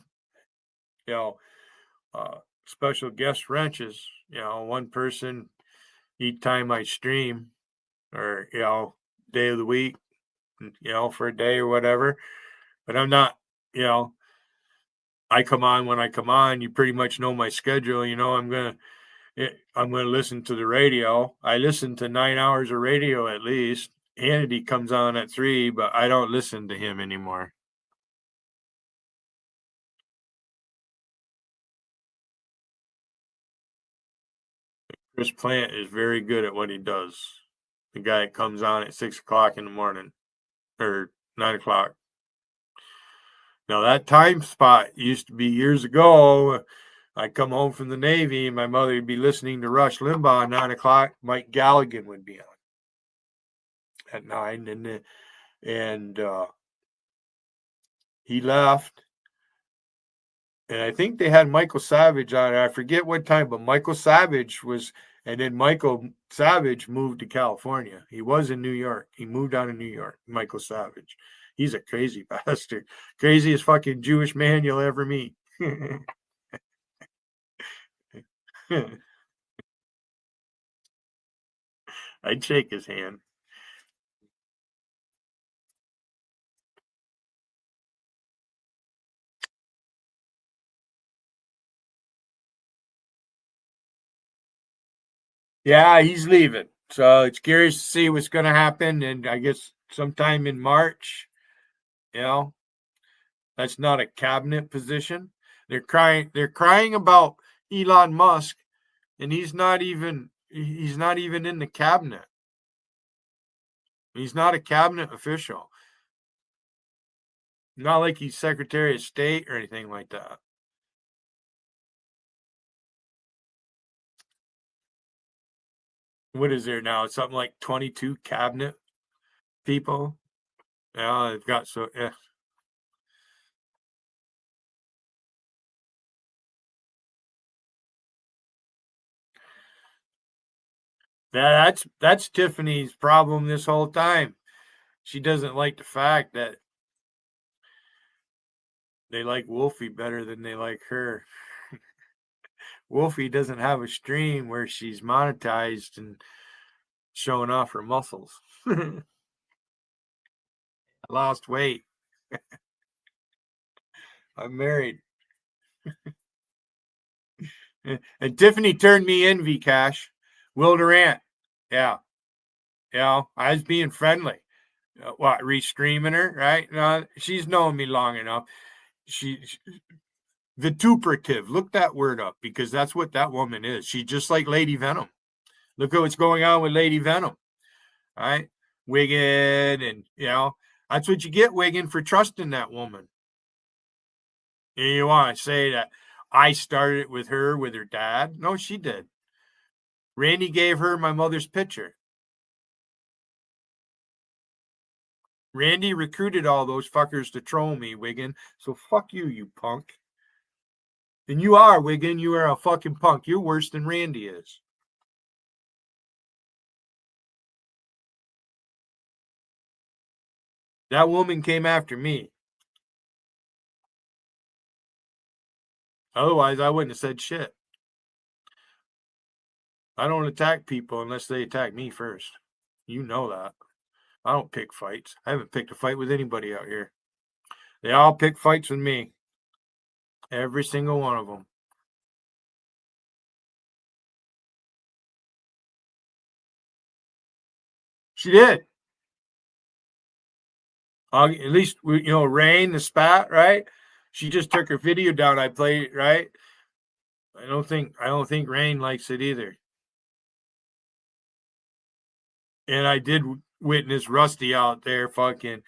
you know, special guest wrenches. One person each time I stream, or day of the week, for a day or whatever. But I'm not, I come on when I come on. You pretty much know my schedule. I'm gonna listen to the radio. I listen to 9 hours of radio at least. Hannity comes on at 3, but I don't listen to him anymore. Chris Plant is very good at what he does. The guy that comes on at 6 o'clock in the morning or 9 o'clock. Now that time spot used to be years ago. I'd come home from the Navy and my mother would be listening to Rush Limbaugh at 9 o'clock. Mike Galligan would be on at 9, and he left. And I think they had Michael Savage on. I forget what time, but Michael Savage was, and then Michael Savage moved to California. He was in New York. He moved out of New York, Michael Savage. He's a crazy bastard. Craziest fucking Jewish man you'll ever meet. I'd shake his hand. Yeah, he's leaving. So it's curious to see what's going to happen. And I guess sometime in March, you know, that's not a cabinet position. They're crying about Elon Musk, and he's not even in the cabinet. He's not a cabinet official. Not like he's Secretary of State or anything like that. What is there now? It's something like 22 cabinet people. Yeah, they've got so yeah. That's Tiffany's problem this whole time. She doesn't like the fact that they like Wolfie better than they like her. Wolfie doesn't have a stream where she's monetized and showing off her muscles. I lost weight. I'm married. And Tiffany turned me in, V Cash. Will Durant. Yeah. I was being friendly. What, restreaming her, right? No, she's known me long enough. She vituperative. Look that word up because that's what that woman is. She's just like Lady Venom. Look at what's going on with Lady Venom, right? Wiggin, and that's what you get, Wiggin, for trusting that woman. And you want to say that I started it with her dad? No, she did. Randy gave her my mother's picture. Randy recruited all those fuckers to troll me, Wiggin. So fuck you, you punk. And you are, Wiggin. You are a fucking punk. You're worse than Randy is. That woman came after me. Otherwise, I wouldn't have said shit. I don't attack people unless they attack me first. You know that. I don't pick fights. I haven't picked a fight with anybody out here. They all pick fights with me. Every single one of them. She did. At least Rain the spat, right? She just took her video down. I played it, right? I don't think Rain likes it either. And I did witness Rusty out there fucking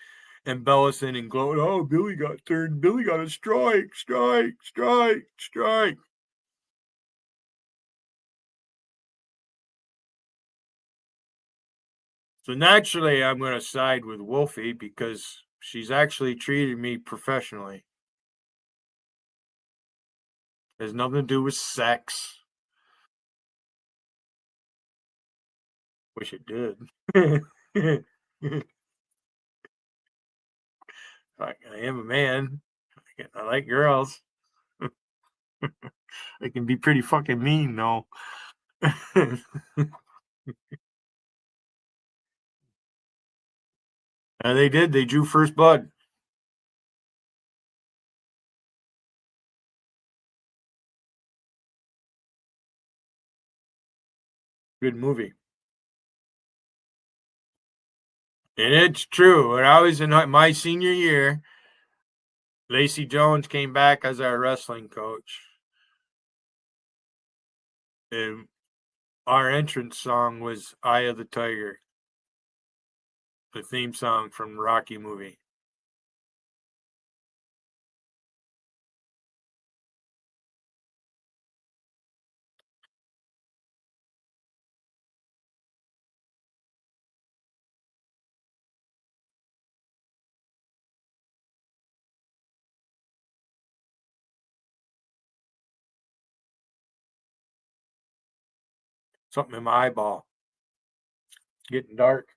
embellishing and glowing. Oh, Billy got turned. Billy got a strike, strike, strike, strike. So naturally, I'm going to side with Wolfie because she's actually treated me professionally. It has nothing to do with sex. Wish it did. I am a man. I like girls. They can be pretty fucking mean, though. They did. They drew first blood. Good movie. And it's true. When I was in my senior year, Lacey Jones came back as our wrestling coach. And our entrance song was Eye of the Tiger, the theme song from the Rocky movie. Something in my eyeball. Getting dark.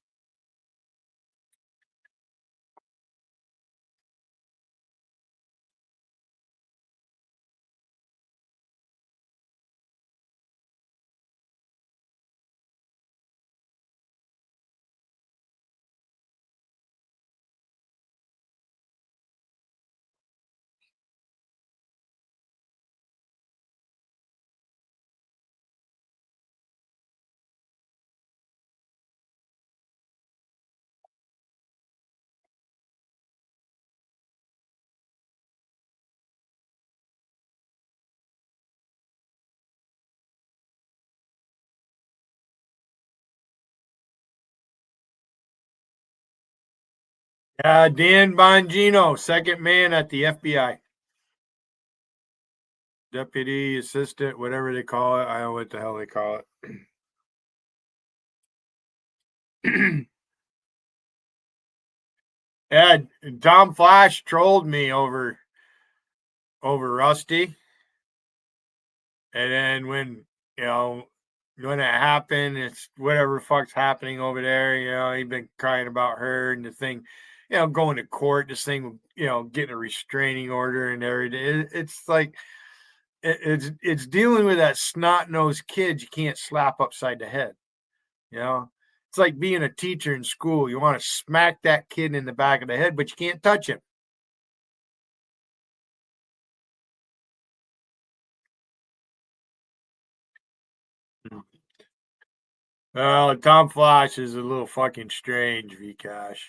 Dan Bongino, second man at the FBI. Deputy assistant, whatever they call it. I don't know what the hell they call it. Yeah, Tom Flash trolled me over Rusty. And then you know, when it happened, it's whatever fuck's happening over there. He'd been crying about her and the thing, going to court, this thing, getting a restraining order and everything. It's like it's dealing with that snot nosed kid you can't slap upside the head. You know, it's like being a teacher in school. You want to smack that kid in the back of the head, but you can't touch him. Well, Tom Flash is a little fucking strange, Vcash.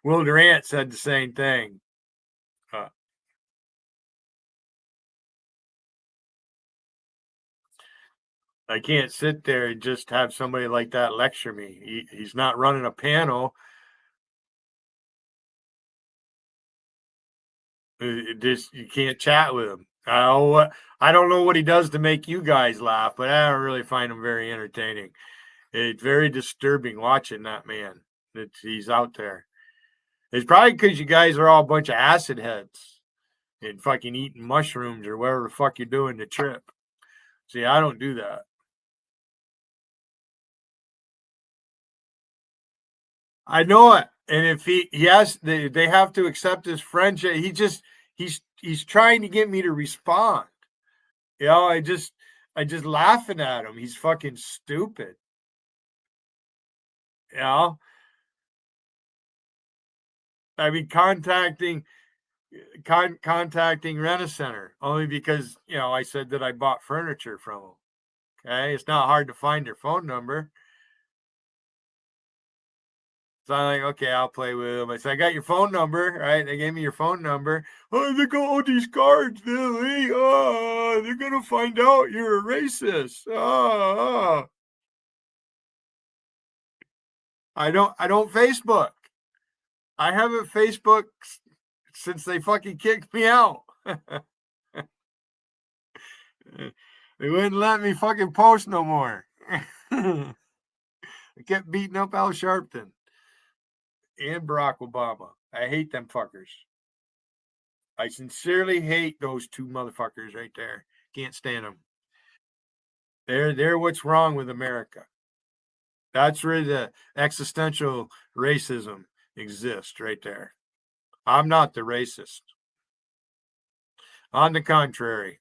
Will Durant said the same thing. Uh, I can't sit there and just have somebody like that lecture me. He's not running a panel. Just you can't chat with him. I don't know what he does to make you guys laugh, but I don't really find him very entertaining. It's very disturbing watching that man. He's out there. It's probably because you guys are all a bunch of acid heads and fucking eating mushrooms or whatever the fuck you're doing to trip. See, I don't do that. I know it. And if yes, they have to accept his friendship. He's trying to get me to respond. I just laughing at him. He's fucking stupid. You know, I mean, contacting Rent a Center only because I said that I bought furniture from them. Okay, it's not hard to find their phone number. So I'm like, okay, I'll play with them. I said, I got your phone number, right? They gave me your phone number. Oh, they got all these cards, Billy. Oh, they're gonna find out you're a racist. Oh. I don't Facebook. I haven't Facebook since they fucking kicked me out. They wouldn't let me fucking post no more. I kept beating up Al Sharpton and Barack Obama. I hate them fuckers. I sincerely hate those two motherfuckers right there. Can't stand them. They're what's wrong with America. That's where the existential racism exists right there. I'm not the racist. On the contrary.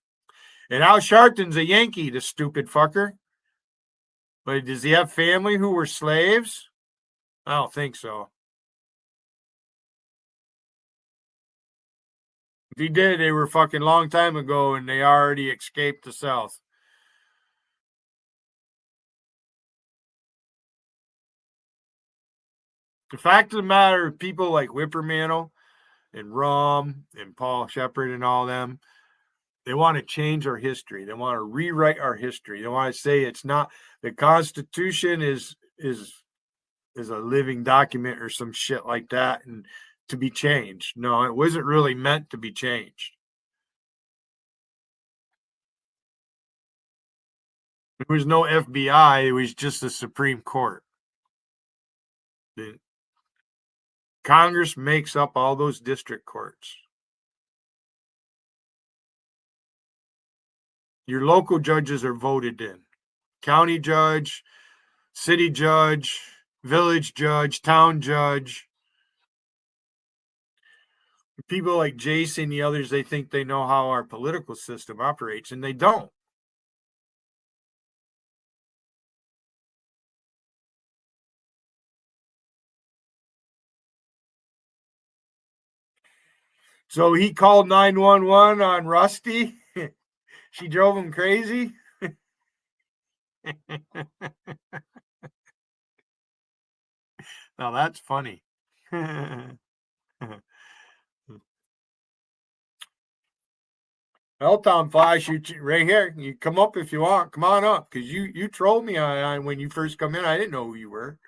And Al Sharpton's a Yankee, the stupid fucker. But does he have family who were slaves? I don't think so. If he did, they were fucking long time ago and they already escaped the South. The fact of the matter, people like Whippermantle and Rom and Paul Shepard and all them, they want to change our history. They want to rewrite our history. They want to say it's not the Constitution is a living document or some shit like that and to be changed. No, it wasn't really meant to be changed. There was no FBI, it was just the Supreme Court. The Congress makes up all those district courts. Your local judges are voted in. County judge, city judge, village judge, town judge. People like Jason and the others, they think they know how our political system operates, and they don't. So he called 911 on Rusty. She drove him crazy. Now that's funny. Well, Tom Flash, you right here. You come up if you want. Come on up, because you trolled me on when you first come in. I didn't know who you were.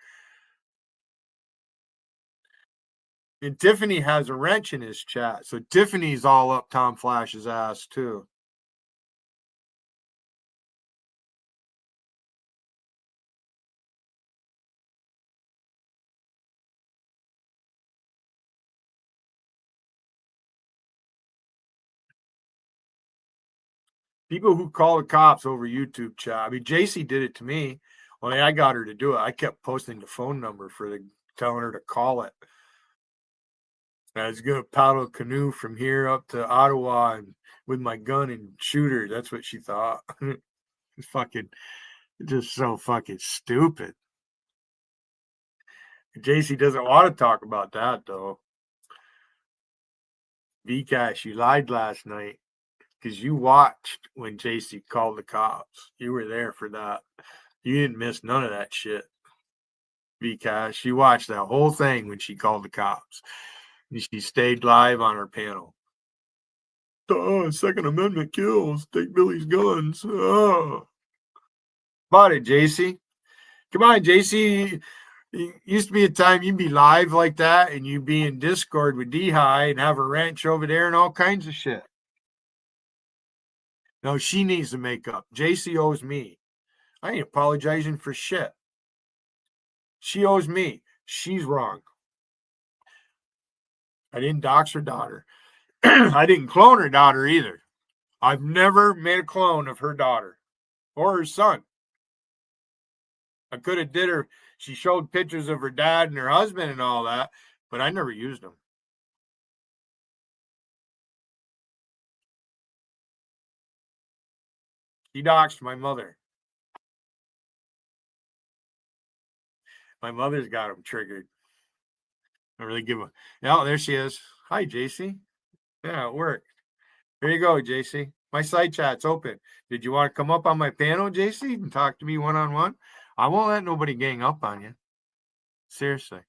And Tiffany has a wrench in his chat. So Tiffany's all up Tom Flash's ass too. People who call the cops over YouTube chat. I mean, JC did it to me. Well, I got her to do it. I kept posting the phone number for the telling her to call it. I was gonna paddle a canoe from here up to Ottawa and with my gun and shoot her. That's what she thought. It's fucking just so fucking stupid. JC doesn't want to talk about that though. Vcash, you lied last night because you watched when JC called the cops. You were there for that. You didn't miss none of that shit. Vcash, she watched that whole thing when she called the cops. And she stayed live on her panel. Second Amendment kills. Take Billy's guns. About it, JC. Come on, JC. It used to be a time you'd be live like that and you'd be in Discord with D-High and have a ranch over there and all kinds of shit. No, she needs to make up. JC owes me. I ain't apologizing for shit. She owes me. She's wrong. I didn't dox her daughter. I didn't clone her daughter either. I've never made a clone of her daughter or her son. I could have did her. She showed pictures of her dad and her husband and all that, but I never used them. She doxed my mother. My mother's got him triggered. I really give a. Oh, there she is. Hi, JC. Yeah, it worked. Here you go, JC. My side chat's open. Did you want to come up on my panel, JC, and talk to me one on one? I won't let nobody gang up on you. Seriously.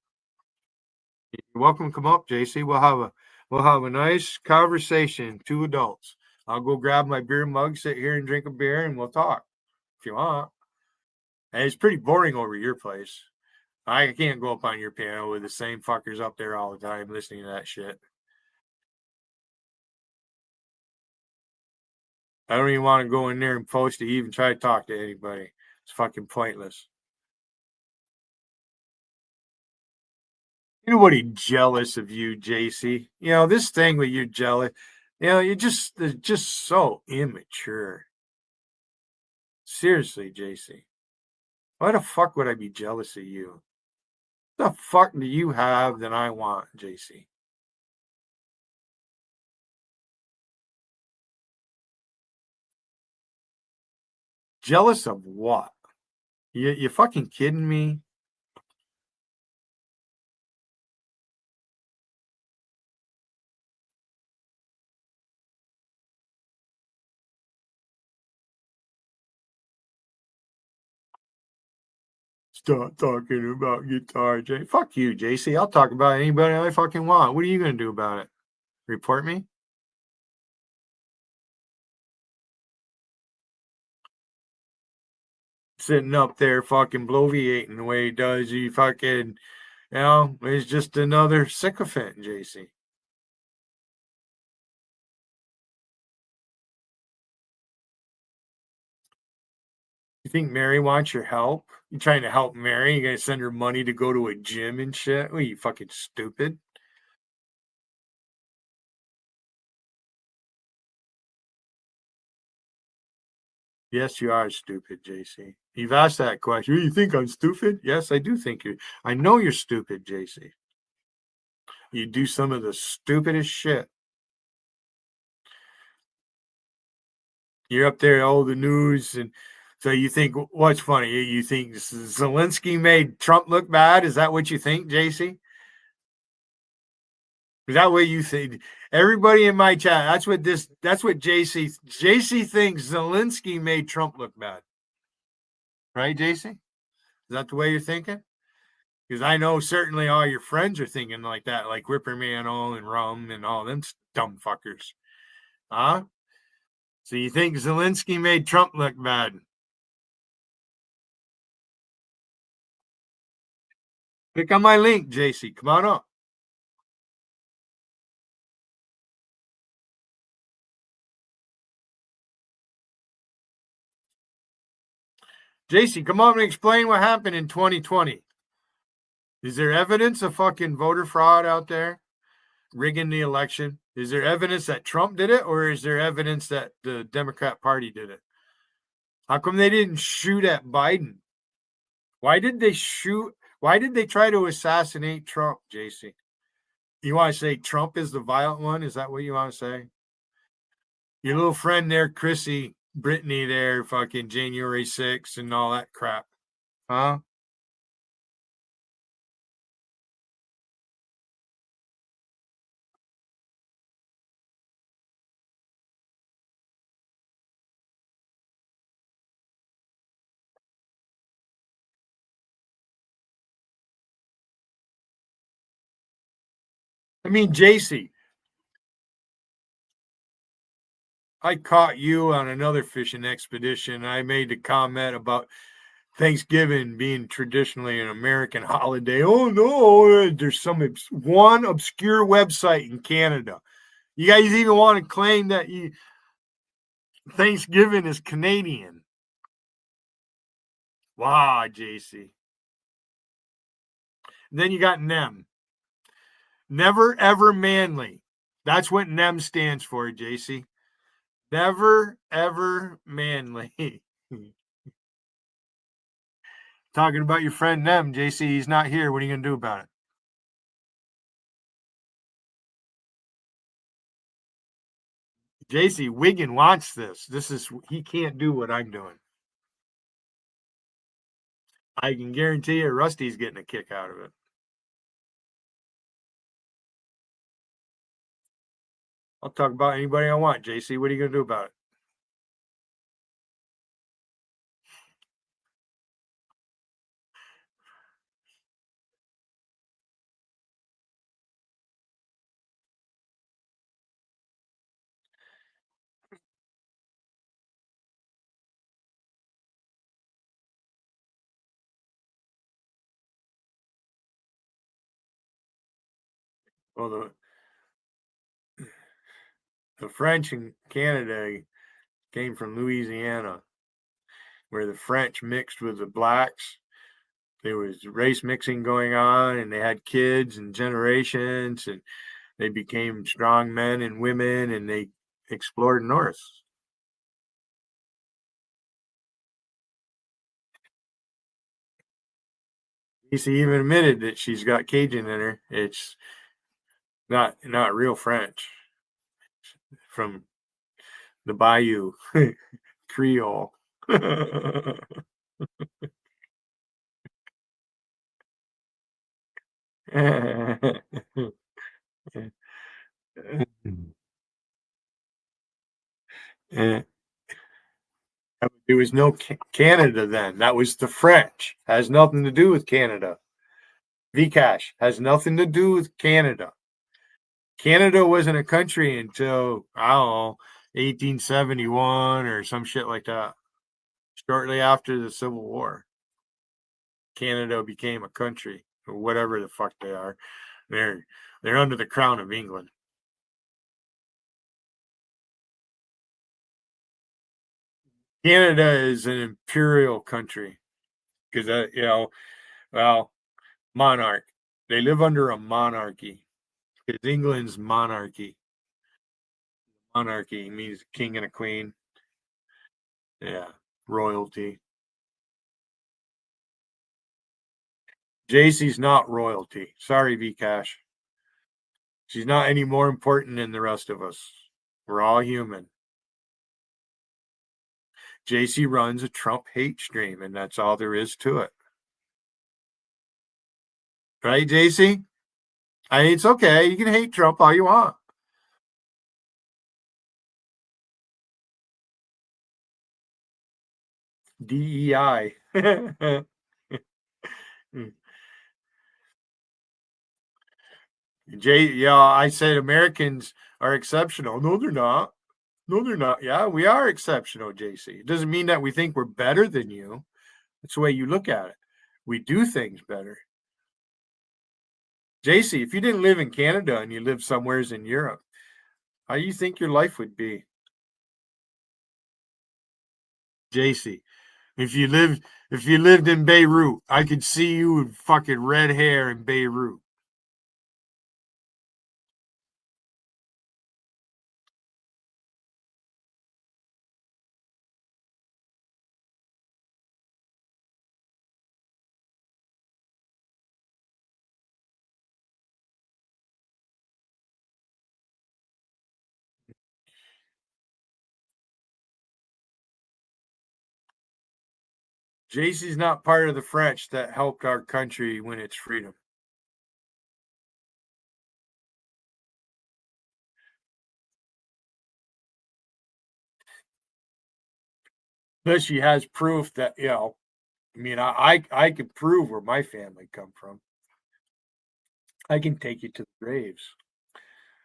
You're welcome to come up, JC. We'll have a nice conversation, two adults. I'll go grab my beer mug, sit here and drink a beer, and we'll talk if you want. And it's pretty boring over your place. I can't go up on your panel with the same fuckers up there all the time listening to that shit. I don't even want to go in there and post to even try to talk to anybody. It's fucking pointless. Nobody jealous of you, JC. This thing with you jealous. You're just so immature. Seriously, JC. Why the fuck would I be jealous of you? What the fuck do you have that I want, JC? Jealous of what? You fucking kidding me? Stop talking about guitar, Jay. Fuck you, JC. I'll talk about anybody I fucking want. What are you gonna do about it? Report me? Sitting up there fucking bloviating the way he does. He fucking, he's just another sycophant, JC. You think Mary wants your help? You trying to help Mary? You gonna send her money to go to a gym and shit? What, are you fucking stupid? Yes, you are stupid, JC. You've asked that question. You think I'm stupid? Yes, I do think you. I know you're stupid, JC. You do some of the stupidest shit. You're up there, all the news, and so you think what's funny? You think Zelensky made Trump look bad? Is that what you think, JC? Is that what you think? Everybody in my chat, that's what JC thinks Zelensky made Trump look bad. Right, JC? Is that the way you're thinking? Because I know certainly all your friends are thinking like that, like Whippermano and Rum and all them dumb fuckers. Huh? So you think Zelensky made Trump look bad? Click on my link, JC. Come on up. JC, come on and explain what happened in 2020. Is there evidence of fucking voter fraud out there? Rigging the election? Is there evidence that Trump did it, or is there evidence that the Democrat Party did it? How come they didn't shoot at Biden? Why did they shoot? Why did they try to assassinate Trump, JC? You want to say Trump is the violent one? Is that what you want to say? Your little friend there, Chrissy, Brittany there, fucking January 6th and all that crap. Huh? I mean, JC, I caught you on another fishing expedition. I made the comment about Thanksgiving being traditionally an American holiday. Oh no, there's some one obscure website in Canada. You guys even want to claim that Thanksgiving is Canadian? Wow, JC. And then you got NEM. Never ever manly. That's what NEM stands for, JC. Never ever manly. Talking about your friend Nem, JC. He's not here. What are you going to do about it? JC, Wiggin wants this. He can't do what I'm doing. I can guarantee you Rusty's getting a kick out of it. I'll talk about anybody I want, JC. What are you going to do about it? Well, the French in Canada came from Louisiana, where the French mixed with the blacks. There was race mixing going on, and they had kids and generations, and they became strong men and women, and they explored north. She even admitted that she's got Cajun in her. It's not real French, from the Bayou Creole. There was no Canada then. That was the French. Has nothing to do with Canada. Vcash has nothing to do with Canada. Canada wasn't a country until, I don't know, 1871 or some shit like that. Shortly after the Civil War, Canada became a country, or whatever the fuck they are. They're they're under the crown of England. Canada is an imperial country because well, monarch. They live under a monarchy because England's monarchy. Monarchy means a king and a queen. Yeah, royalty. JC's not royalty. Sorry, Vcash. She's not any more important than the rest of us. We're all human. JC runs a Trump hate stream, and that's all there is to it. Right, JC? It's okay. You can hate Trump all you want. DEI. I said Americans are exceptional. No, they're not. No, they're not. Yeah, we are exceptional, JC. It doesn't mean that we think we're better than you. That's the way you look at it. We do things better. JC, if you didn't live in Canada and you lived somewheres in Europe, how do you think your life would be? JC, If you lived if you lived in Beirut, I could see you with fucking red hair in Beirut. JC's not part of the French that helped our country win its freedom. But she has proof that, I mean, I could prove where my family come from. I can take you to the graves.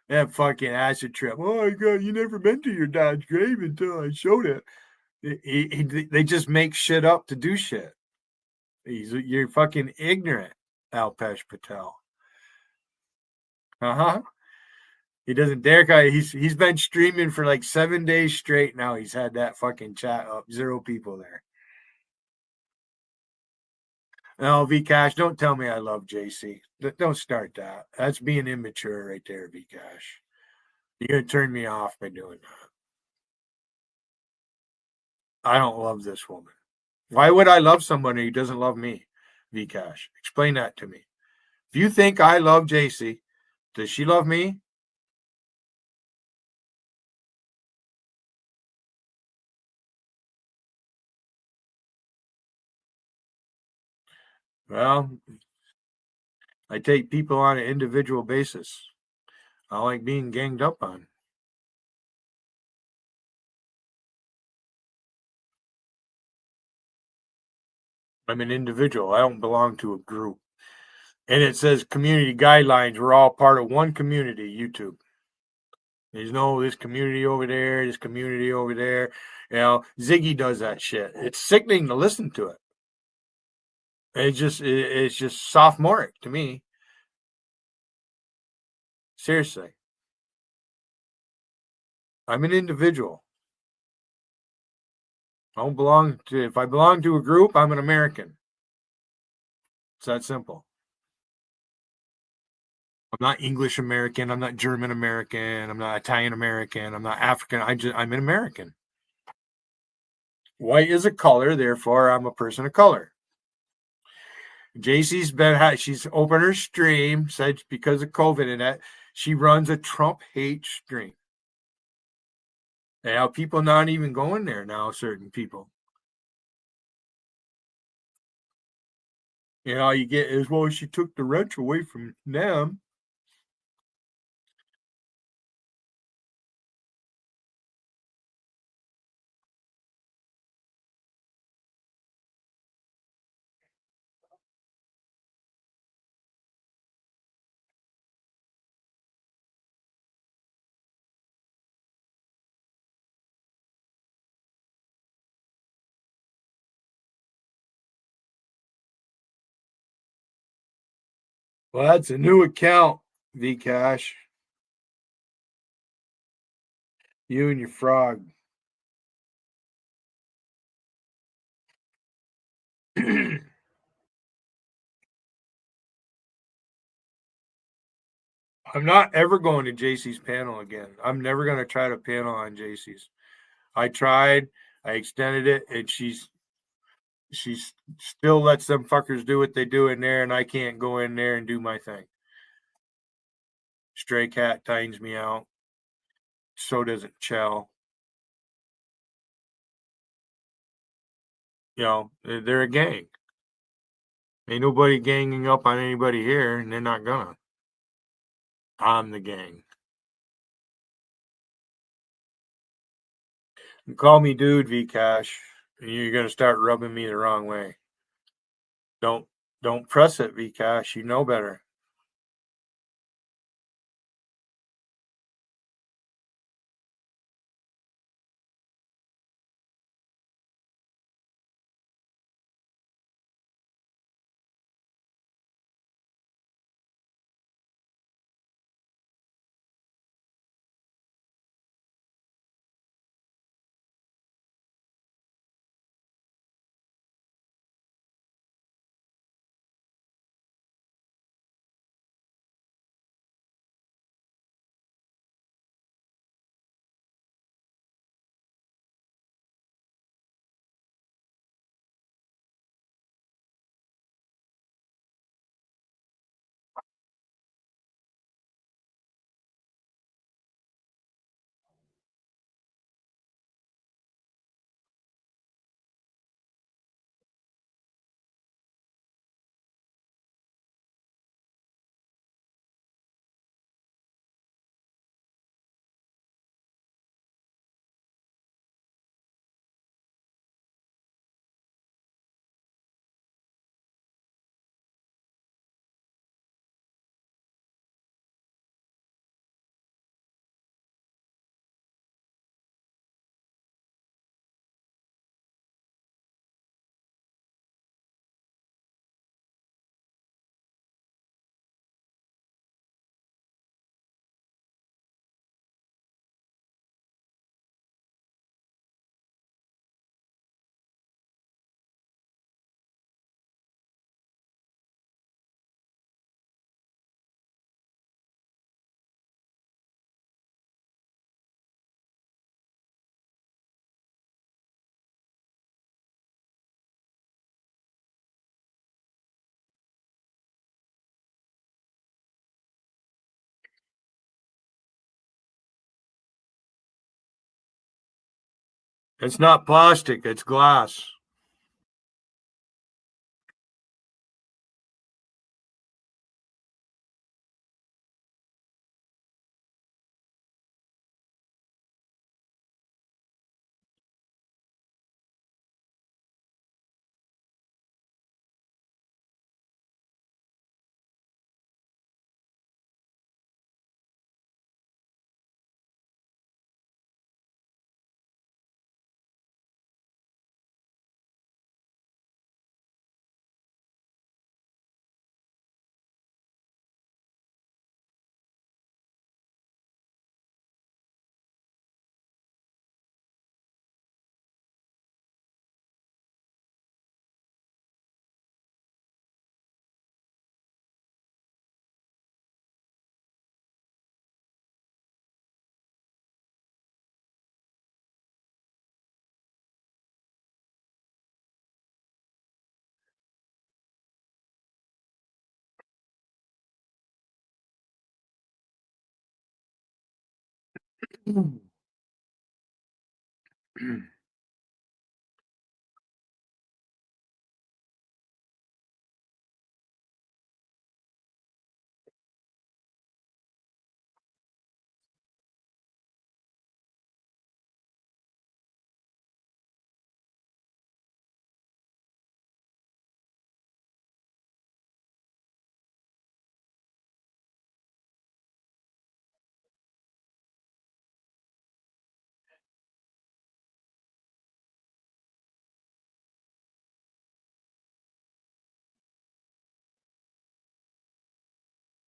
That fucking acid trip. Oh my god, you never been to your dad's grave until I showed it. They just make shit up to do shit. You're fucking ignorant, Alpesh Patel. Uh huh. He doesn't dare. He's been streaming for like 7 days straight now. He's had that fucking chat up. Zero people there. No, V Cash, don't tell me I love JC. Don't start that. That's being immature right there, V Cash. You're gonna turn me off by doing that. I don't love this woman. Why would I love somebody who doesn't love me? V Cash. Explain that to me. If you think I love JC, does she love me? Well, I take people on an individual basis. I like being ganged up on. I'm an individual. I don't belong to a group. And it says community guidelines. We're all part of one community, YouTube. There's no this community over there, this community over there. Ziggy does that shit. It's sickening to listen to it. It's just sophomoric to me. Seriously. I'm an individual. I don't belong to if I belong to a group, I'm an American. It's that simple. I'm not English American, I'm not German American, I'm not Italian American, I'm not African. I'm an American. White is a color, therefore I'm a person of color. She's opened her stream, said because of COVID and that, she runs a Trump hate stream. And now people not even going there now, certain people. All you get is, well, she took the wrench away from them. Well, that's a new account, Vcash. You and your frog. I'm not ever going to JC's panel again. I'm never going to try to panel on JC's. I tried, I extended it, and she's still lets them fuckers do what they do in there, and I can't go in there and do my thing. Stray Cat tines me out. So doesn't Chell. They're a gang. Ain't nobody ganging up on anybody here, and they're not gonna. I'm the gang. Call me dude, Vcash. You're gonna start rubbing me the wrong way. Don't don't press it, Vcash. You know better. It's not plastic, it's glass.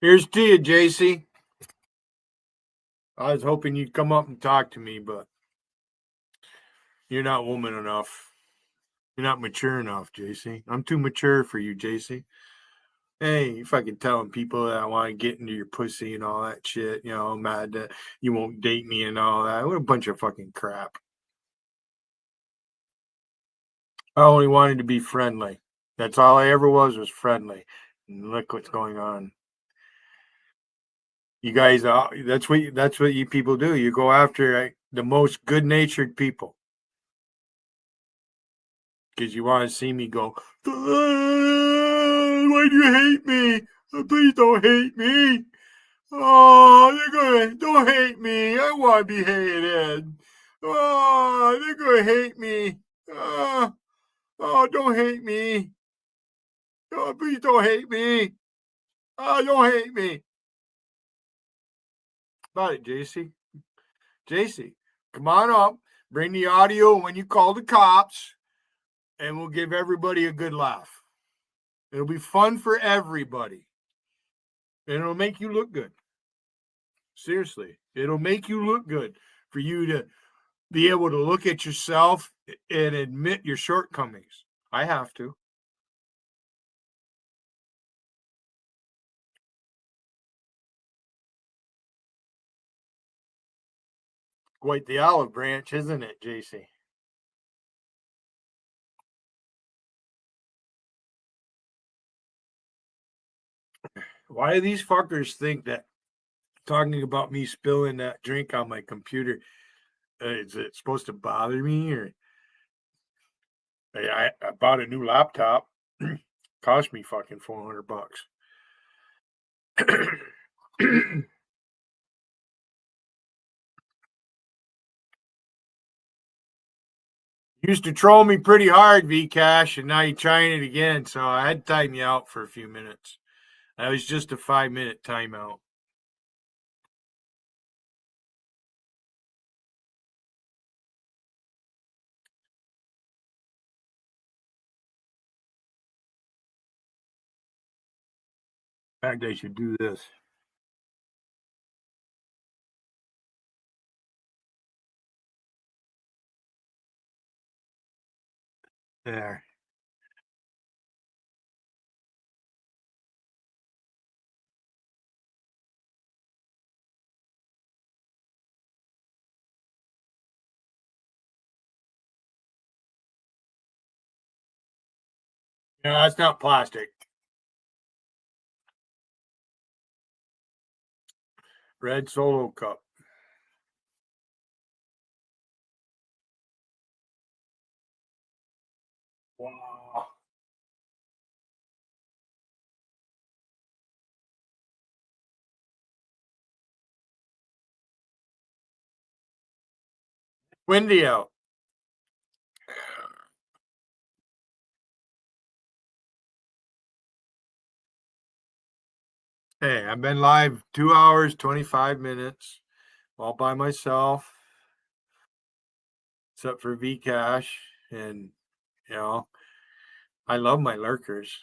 Here's to you, JC. I was hoping you'd come up and talk to me, but you're not woman enough. You're not mature enough, JC. I'm too mature for you, JC. Hey, you fucking telling people that I want to get into your pussy and all that shit, I'm mad that you won't date me and all that. What a bunch of fucking crap. I only wanted to be friendly. That's all I ever was friendly. And look what's going on. You guys, that's what you people do. You go after the most good-natured people because you want to see me go. Why do you hate me? Please don't hate me. Oh, don't hate me. I want to be hated. Oh, they're gonna hate me. Don't hate me. Oh, please don't hate me. Oh, don't hate me. About it, JC. JC, come on up. Bring the audio when you call the cops, and we'll give everybody a good laugh. It'll be fun for everybody, and it'll make you look good. Seriously, it'll make you look good for you to be able to look at yourself and admit your shortcomings. I have to. Quite the olive branch, isn't it, JC? Why do these fuckers think that talking about me spilling that drink on my computer is it supposed to bother me? Or I bought a new laptop, cost me fucking $400. Used to troll me pretty hard, Vcash, and now you're trying it again. So I had to time you out for a few minutes. That was just a 5-minute timeout. In fact, I should do this. There. No, that's not plastic. Red Solo cup. Windy out. Hey, I've been live 2 hours, 25 minutes, all by myself, except for Vcash. And, you know, I love my lurkers.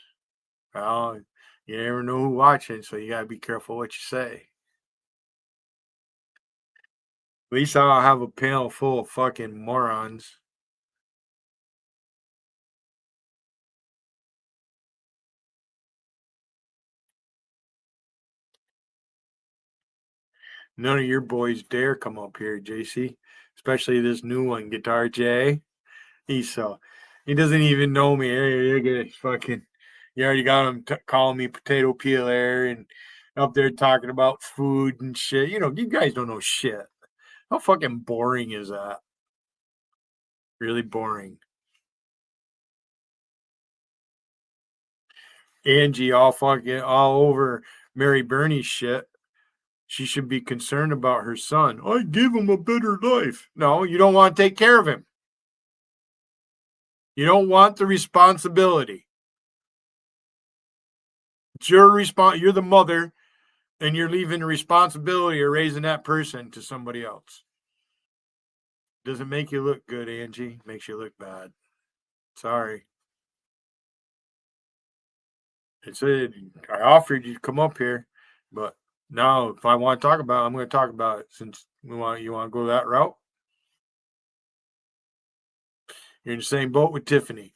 Well, you never know who's watching, so you got to be careful what you say. At least I'll have a panel full of fucking morons. None of your boys dare come up here, JC. Especially this new one, Guitar J. He's so he doesn't even know me. Hey, you get fucking. You already got him calling me potato peeler and up there talking about food and shit. You know, you guys don't know shit. How fucking boring is that? Really boring. Angie all fucking all over Mary Bernie's shit. She should be concerned about her son. I give him a better life. No, you don't want to take care of him. You don't want the responsibility. It's your You're the mother, and you're leaving the responsibility of raising that person to somebody else. Doesn't make you look good, Angie. Makes you look bad. Sorry. I offered you to come up here, but now if I want to talk about it, I'm going to talk about it since you want to go that route. You're in the same boat with Tiffany.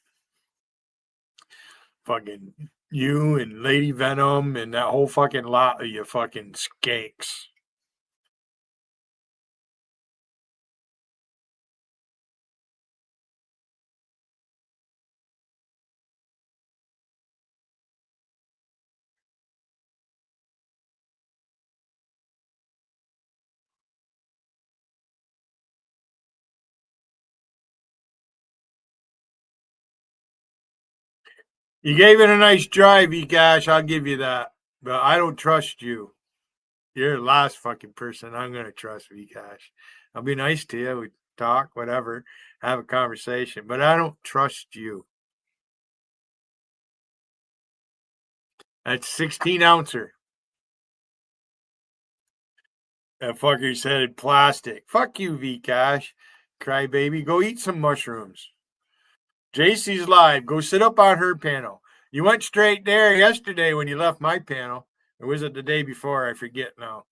Fucking you and Lady Venom and that whole fucking lot of you fucking skanks. You gave it a nice drive, Cash. I'll give you that. But I don't trust you. You're the last fucking person I'm going to trust, Cash. I'll be nice to you. We talk, whatever, have a conversation. But I don't trust you. That's 16 ouncer. That fucker said plastic. Fuck you, Cash. Crybaby. Go eat some mushrooms. JC's live. Go sit up on her panel. You went straight there yesterday when you left my panel. Or was it the day before? I forget now.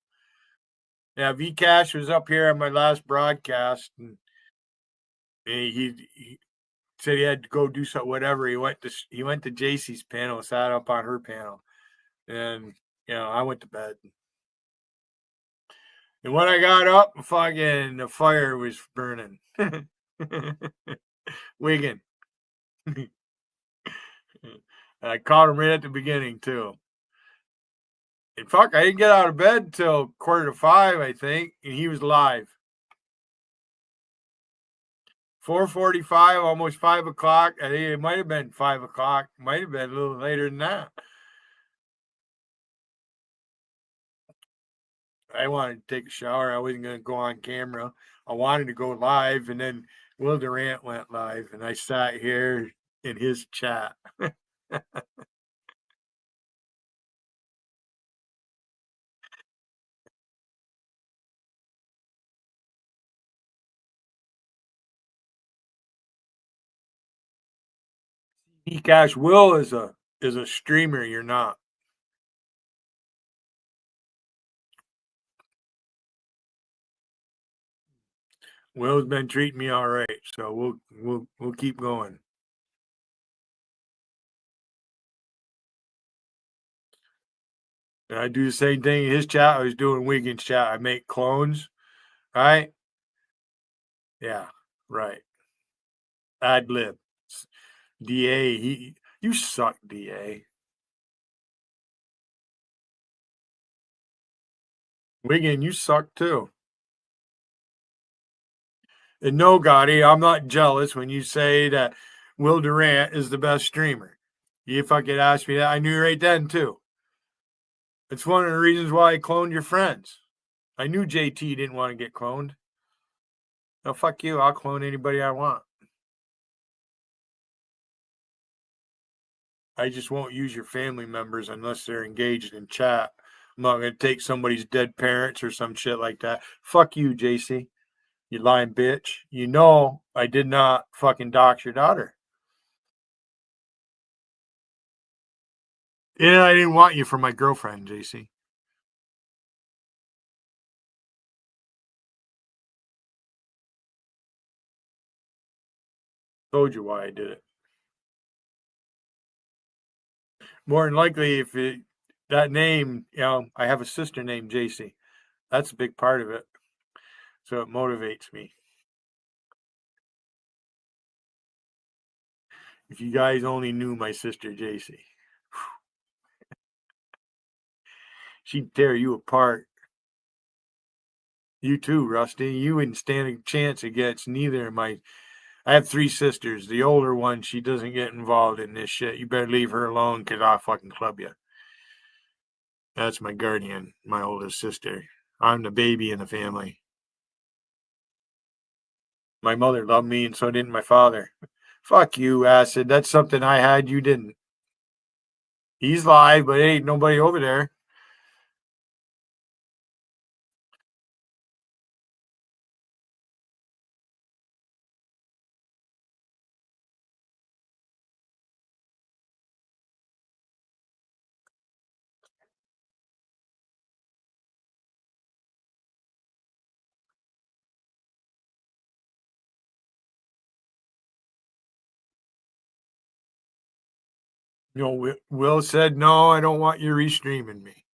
Yeah, Cash was up here on my last broadcast, and he said he had to go do something, whatever. He went to JC's panel, sat up on her panel, and I went to bed. And when I got up, fucking the fire was burning. Wiggin. I caught him right at the beginning too. And fuck, I didn't get out of bed till 4:45, I think, and he was live. 4:45, almost 5:00. I think it might have been 5:00. Might have been a little later than that. I wanted to take a shower. I wasn't going to go on camera. I wanted to go live, and then Will Durant went live, and I sat here in his chat. Cash Will is a streamer. You're not. Will's been treating me all right, so we'll keep going. And I do the same thing in his chat. I was doing Wiggins chat. I make clones, right? Yeah, right. Ad lib. DA, you suck, DA. Wiggin, you suck too. And no, Gotti, I'm not jealous when you say that Will Durant is the best streamer. If I could ask me that, I knew right then too. It's one of the reasons why I cloned your friends. I knew JT didn't want to get cloned. No, fuck you. I'll clone anybody I want. I just won't use your family members unless they're engaged in chat. I'm not gonna take somebody's dead parents or some shit like that. Fuck you, JC. You lying bitch. You know I did not fucking dox your daughter. And I didn't want you for my girlfriend, JC. Told you why I did it. More than likely, if it, that name, I have a sister named JC. That's a big part of it. So it motivates me. If you guys only knew my sister JC, she'd tear you apart. You too, Rusty. You wouldn't stand a chance against neither of my. I have three sisters. The older one, she doesn't get involved in this shit. You better leave her alone because I'll fucking club you. That's my guardian, my oldest sister. I'm the baby in the family. My mother loved me, and so didn't my father. Fuck you, acid. That's something I had, you didn't. He's live, but ain't nobody over there. Will said, no, I don't want you restreaming me.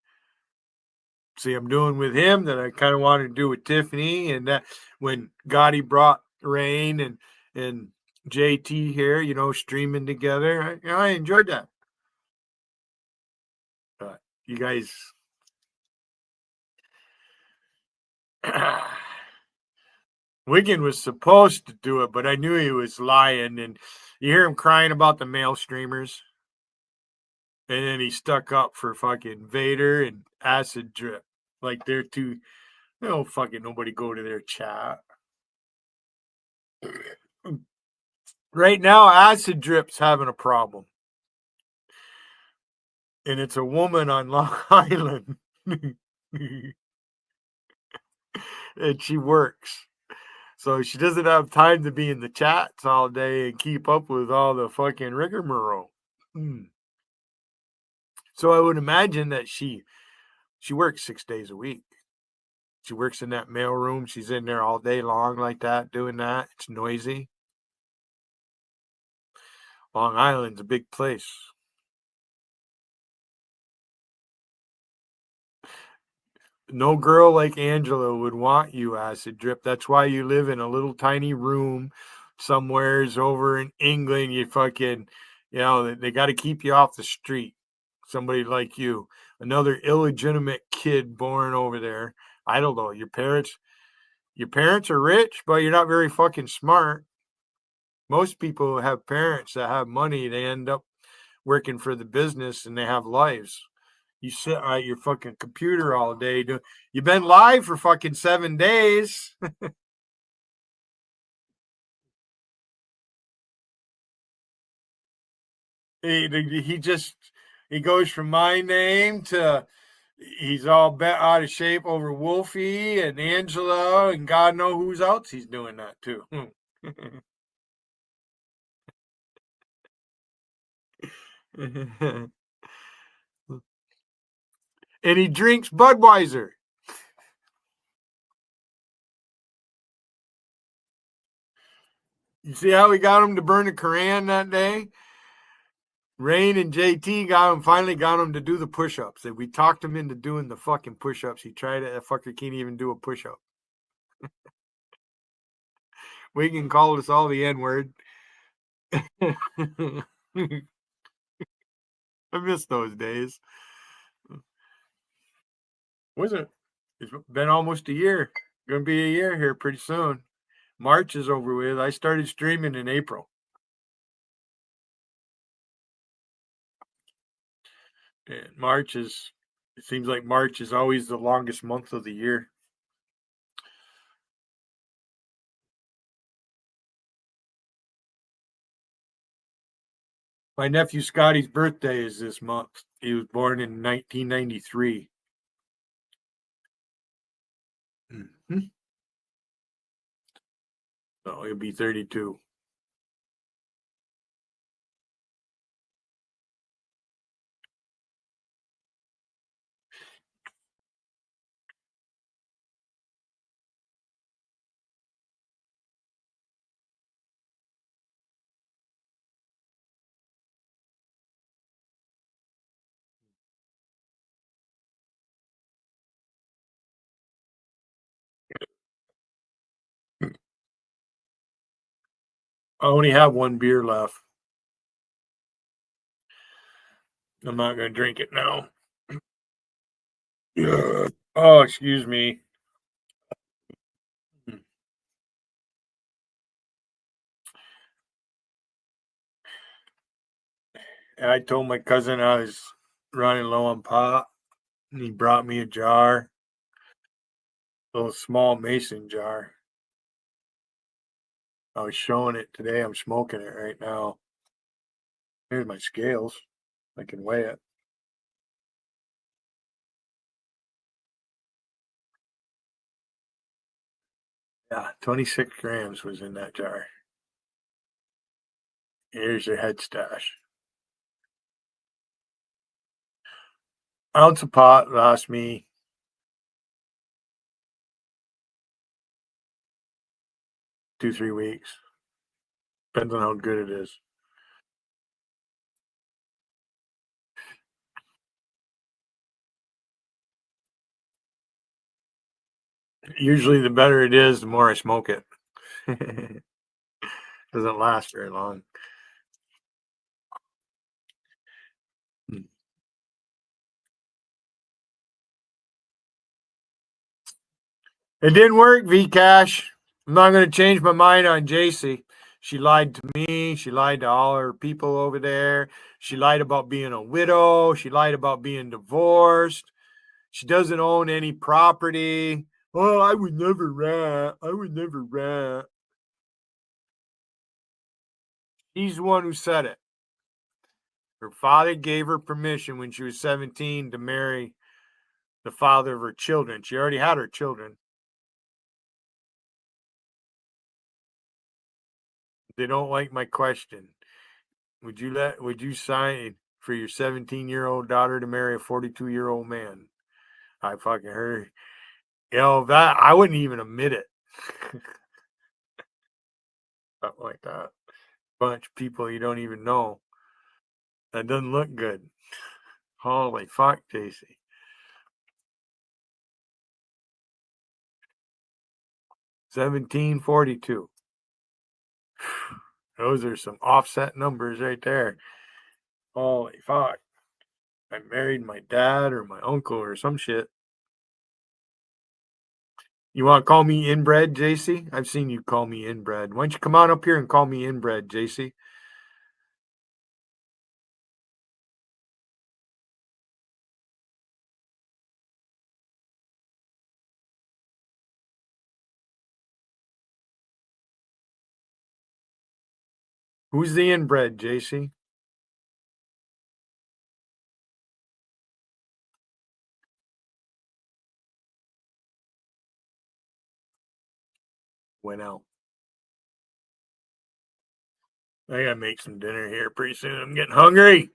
See, I'm doing with him that I kind of wanted to do with Tiffany, and that when Gotti brought Rain and JT here, streaming together, I enjoyed that. You guys, Wiggin was supposed to do it, but I knew he was lying. And you hear him crying about the male streamers, and then he stuck up for fucking Vader and Acid Drip, like they're too. Fucking nobody go to their chat. Right now, Acid Drip's having a problem. And it's a woman on Long Island. And she works. So she doesn't have time to be in the chats all day and keep up with all the fucking rigmarole. So I would imagine that she works 6 days a week. She works in that mail room. She's in there all day long like that, doing that. It's noisy. Long Island's a big place. No girl like Angela would want you, Acid Drip. That's why you live in a little tiny room somewheres over in England. You fucking, they got to keep you off the street. Somebody like you, another illegitimate kid born over there. I don't know. Your parents are rich, but you're not very fucking smart. Most people who have parents that have money, they end up working for the business and they have lives. You sit at your fucking computer all day. You've been live for fucking 7 days. he goes from my name to he's all bent out of shape over Wolfie and Angela and God knows who's else he's doing that too. And he drinks Budweiser. You see how we got him to burn the Koran that day? Rain and JT finally got him to do the push-ups. And we talked him into doing the fucking push-ups. He tried it. That fucker can't even do a push-up. We can call us all the N-word. I miss those days. Was it? It's been almost a year. Going to be a year here pretty soon. March is over with. I started streaming in April. And it seems like March is always the longest month of the year. My nephew Scotty's birthday is this month. He was born in 1993. Mm-hmm. So he'll be 32. I only have one beer left. I'm not going to drink it now. Oh, excuse me. I told my cousin I was running low on pot, and he brought me a jar, a little small mason jar. I was showing it today. I'm smoking it right now. Here's my scales. I can weigh it. Yeah, 26 grams was in that jar. Here's your head stash. Ounce of pot lasts me 2, 3 weeks. Depends on how good it is. Usually, the better it is, the more I smoke it. Doesn't last very long. It didn't work, Vcash. I'm not going to change my mind on JC. She lied to me. She lied to all her people over there. She lied about being a widow. She lied about being divorced. She doesn't own any property. Oh, I would never rat. I would never rat. She's the one who said it. Her father gave her permission when she was 17 to marry the father of her children. She already had her children. They don't like my question. Would you sign for your 17-year-old daughter to marry a 42-year-old man? I fucking heard. That I wouldn't even admit it. Something like that. Bunch of people you don't even know. That doesn't look good. Holy fuck, JC. 1742. Those are some offset numbers right there. Holy fuck. I married my dad or my uncle or some shit. You want to call me inbred, JC? I've seen you call me inbred. Why don't you come on up here and call me inbred, JC? Who's the inbred, JC? Went out. I gotta make some dinner here pretty soon. I'm getting hungry.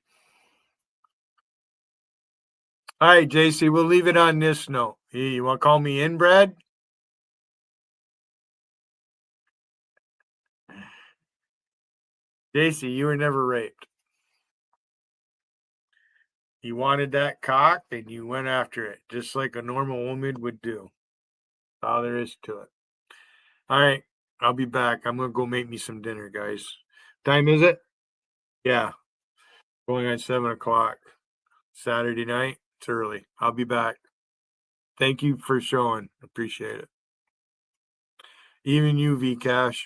All right, JC, we'll leave it on this note. You want to call me inbred? JC, you were never raped. You wanted that cock, and you went after it, just like a normal woman would do. That's all there is to it. All right, I'll be back. I'm gonna go make me some dinner, guys. Time is it? Yeah, going on 7 o'clock. Saturday night. It's early. I'll be back. Thank you for showing. Appreciate it. Even you, Vcash.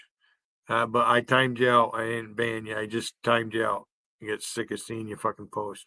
But I timed you out. I didn't ban you. I just timed you out. You get sick of seeing you fucking post.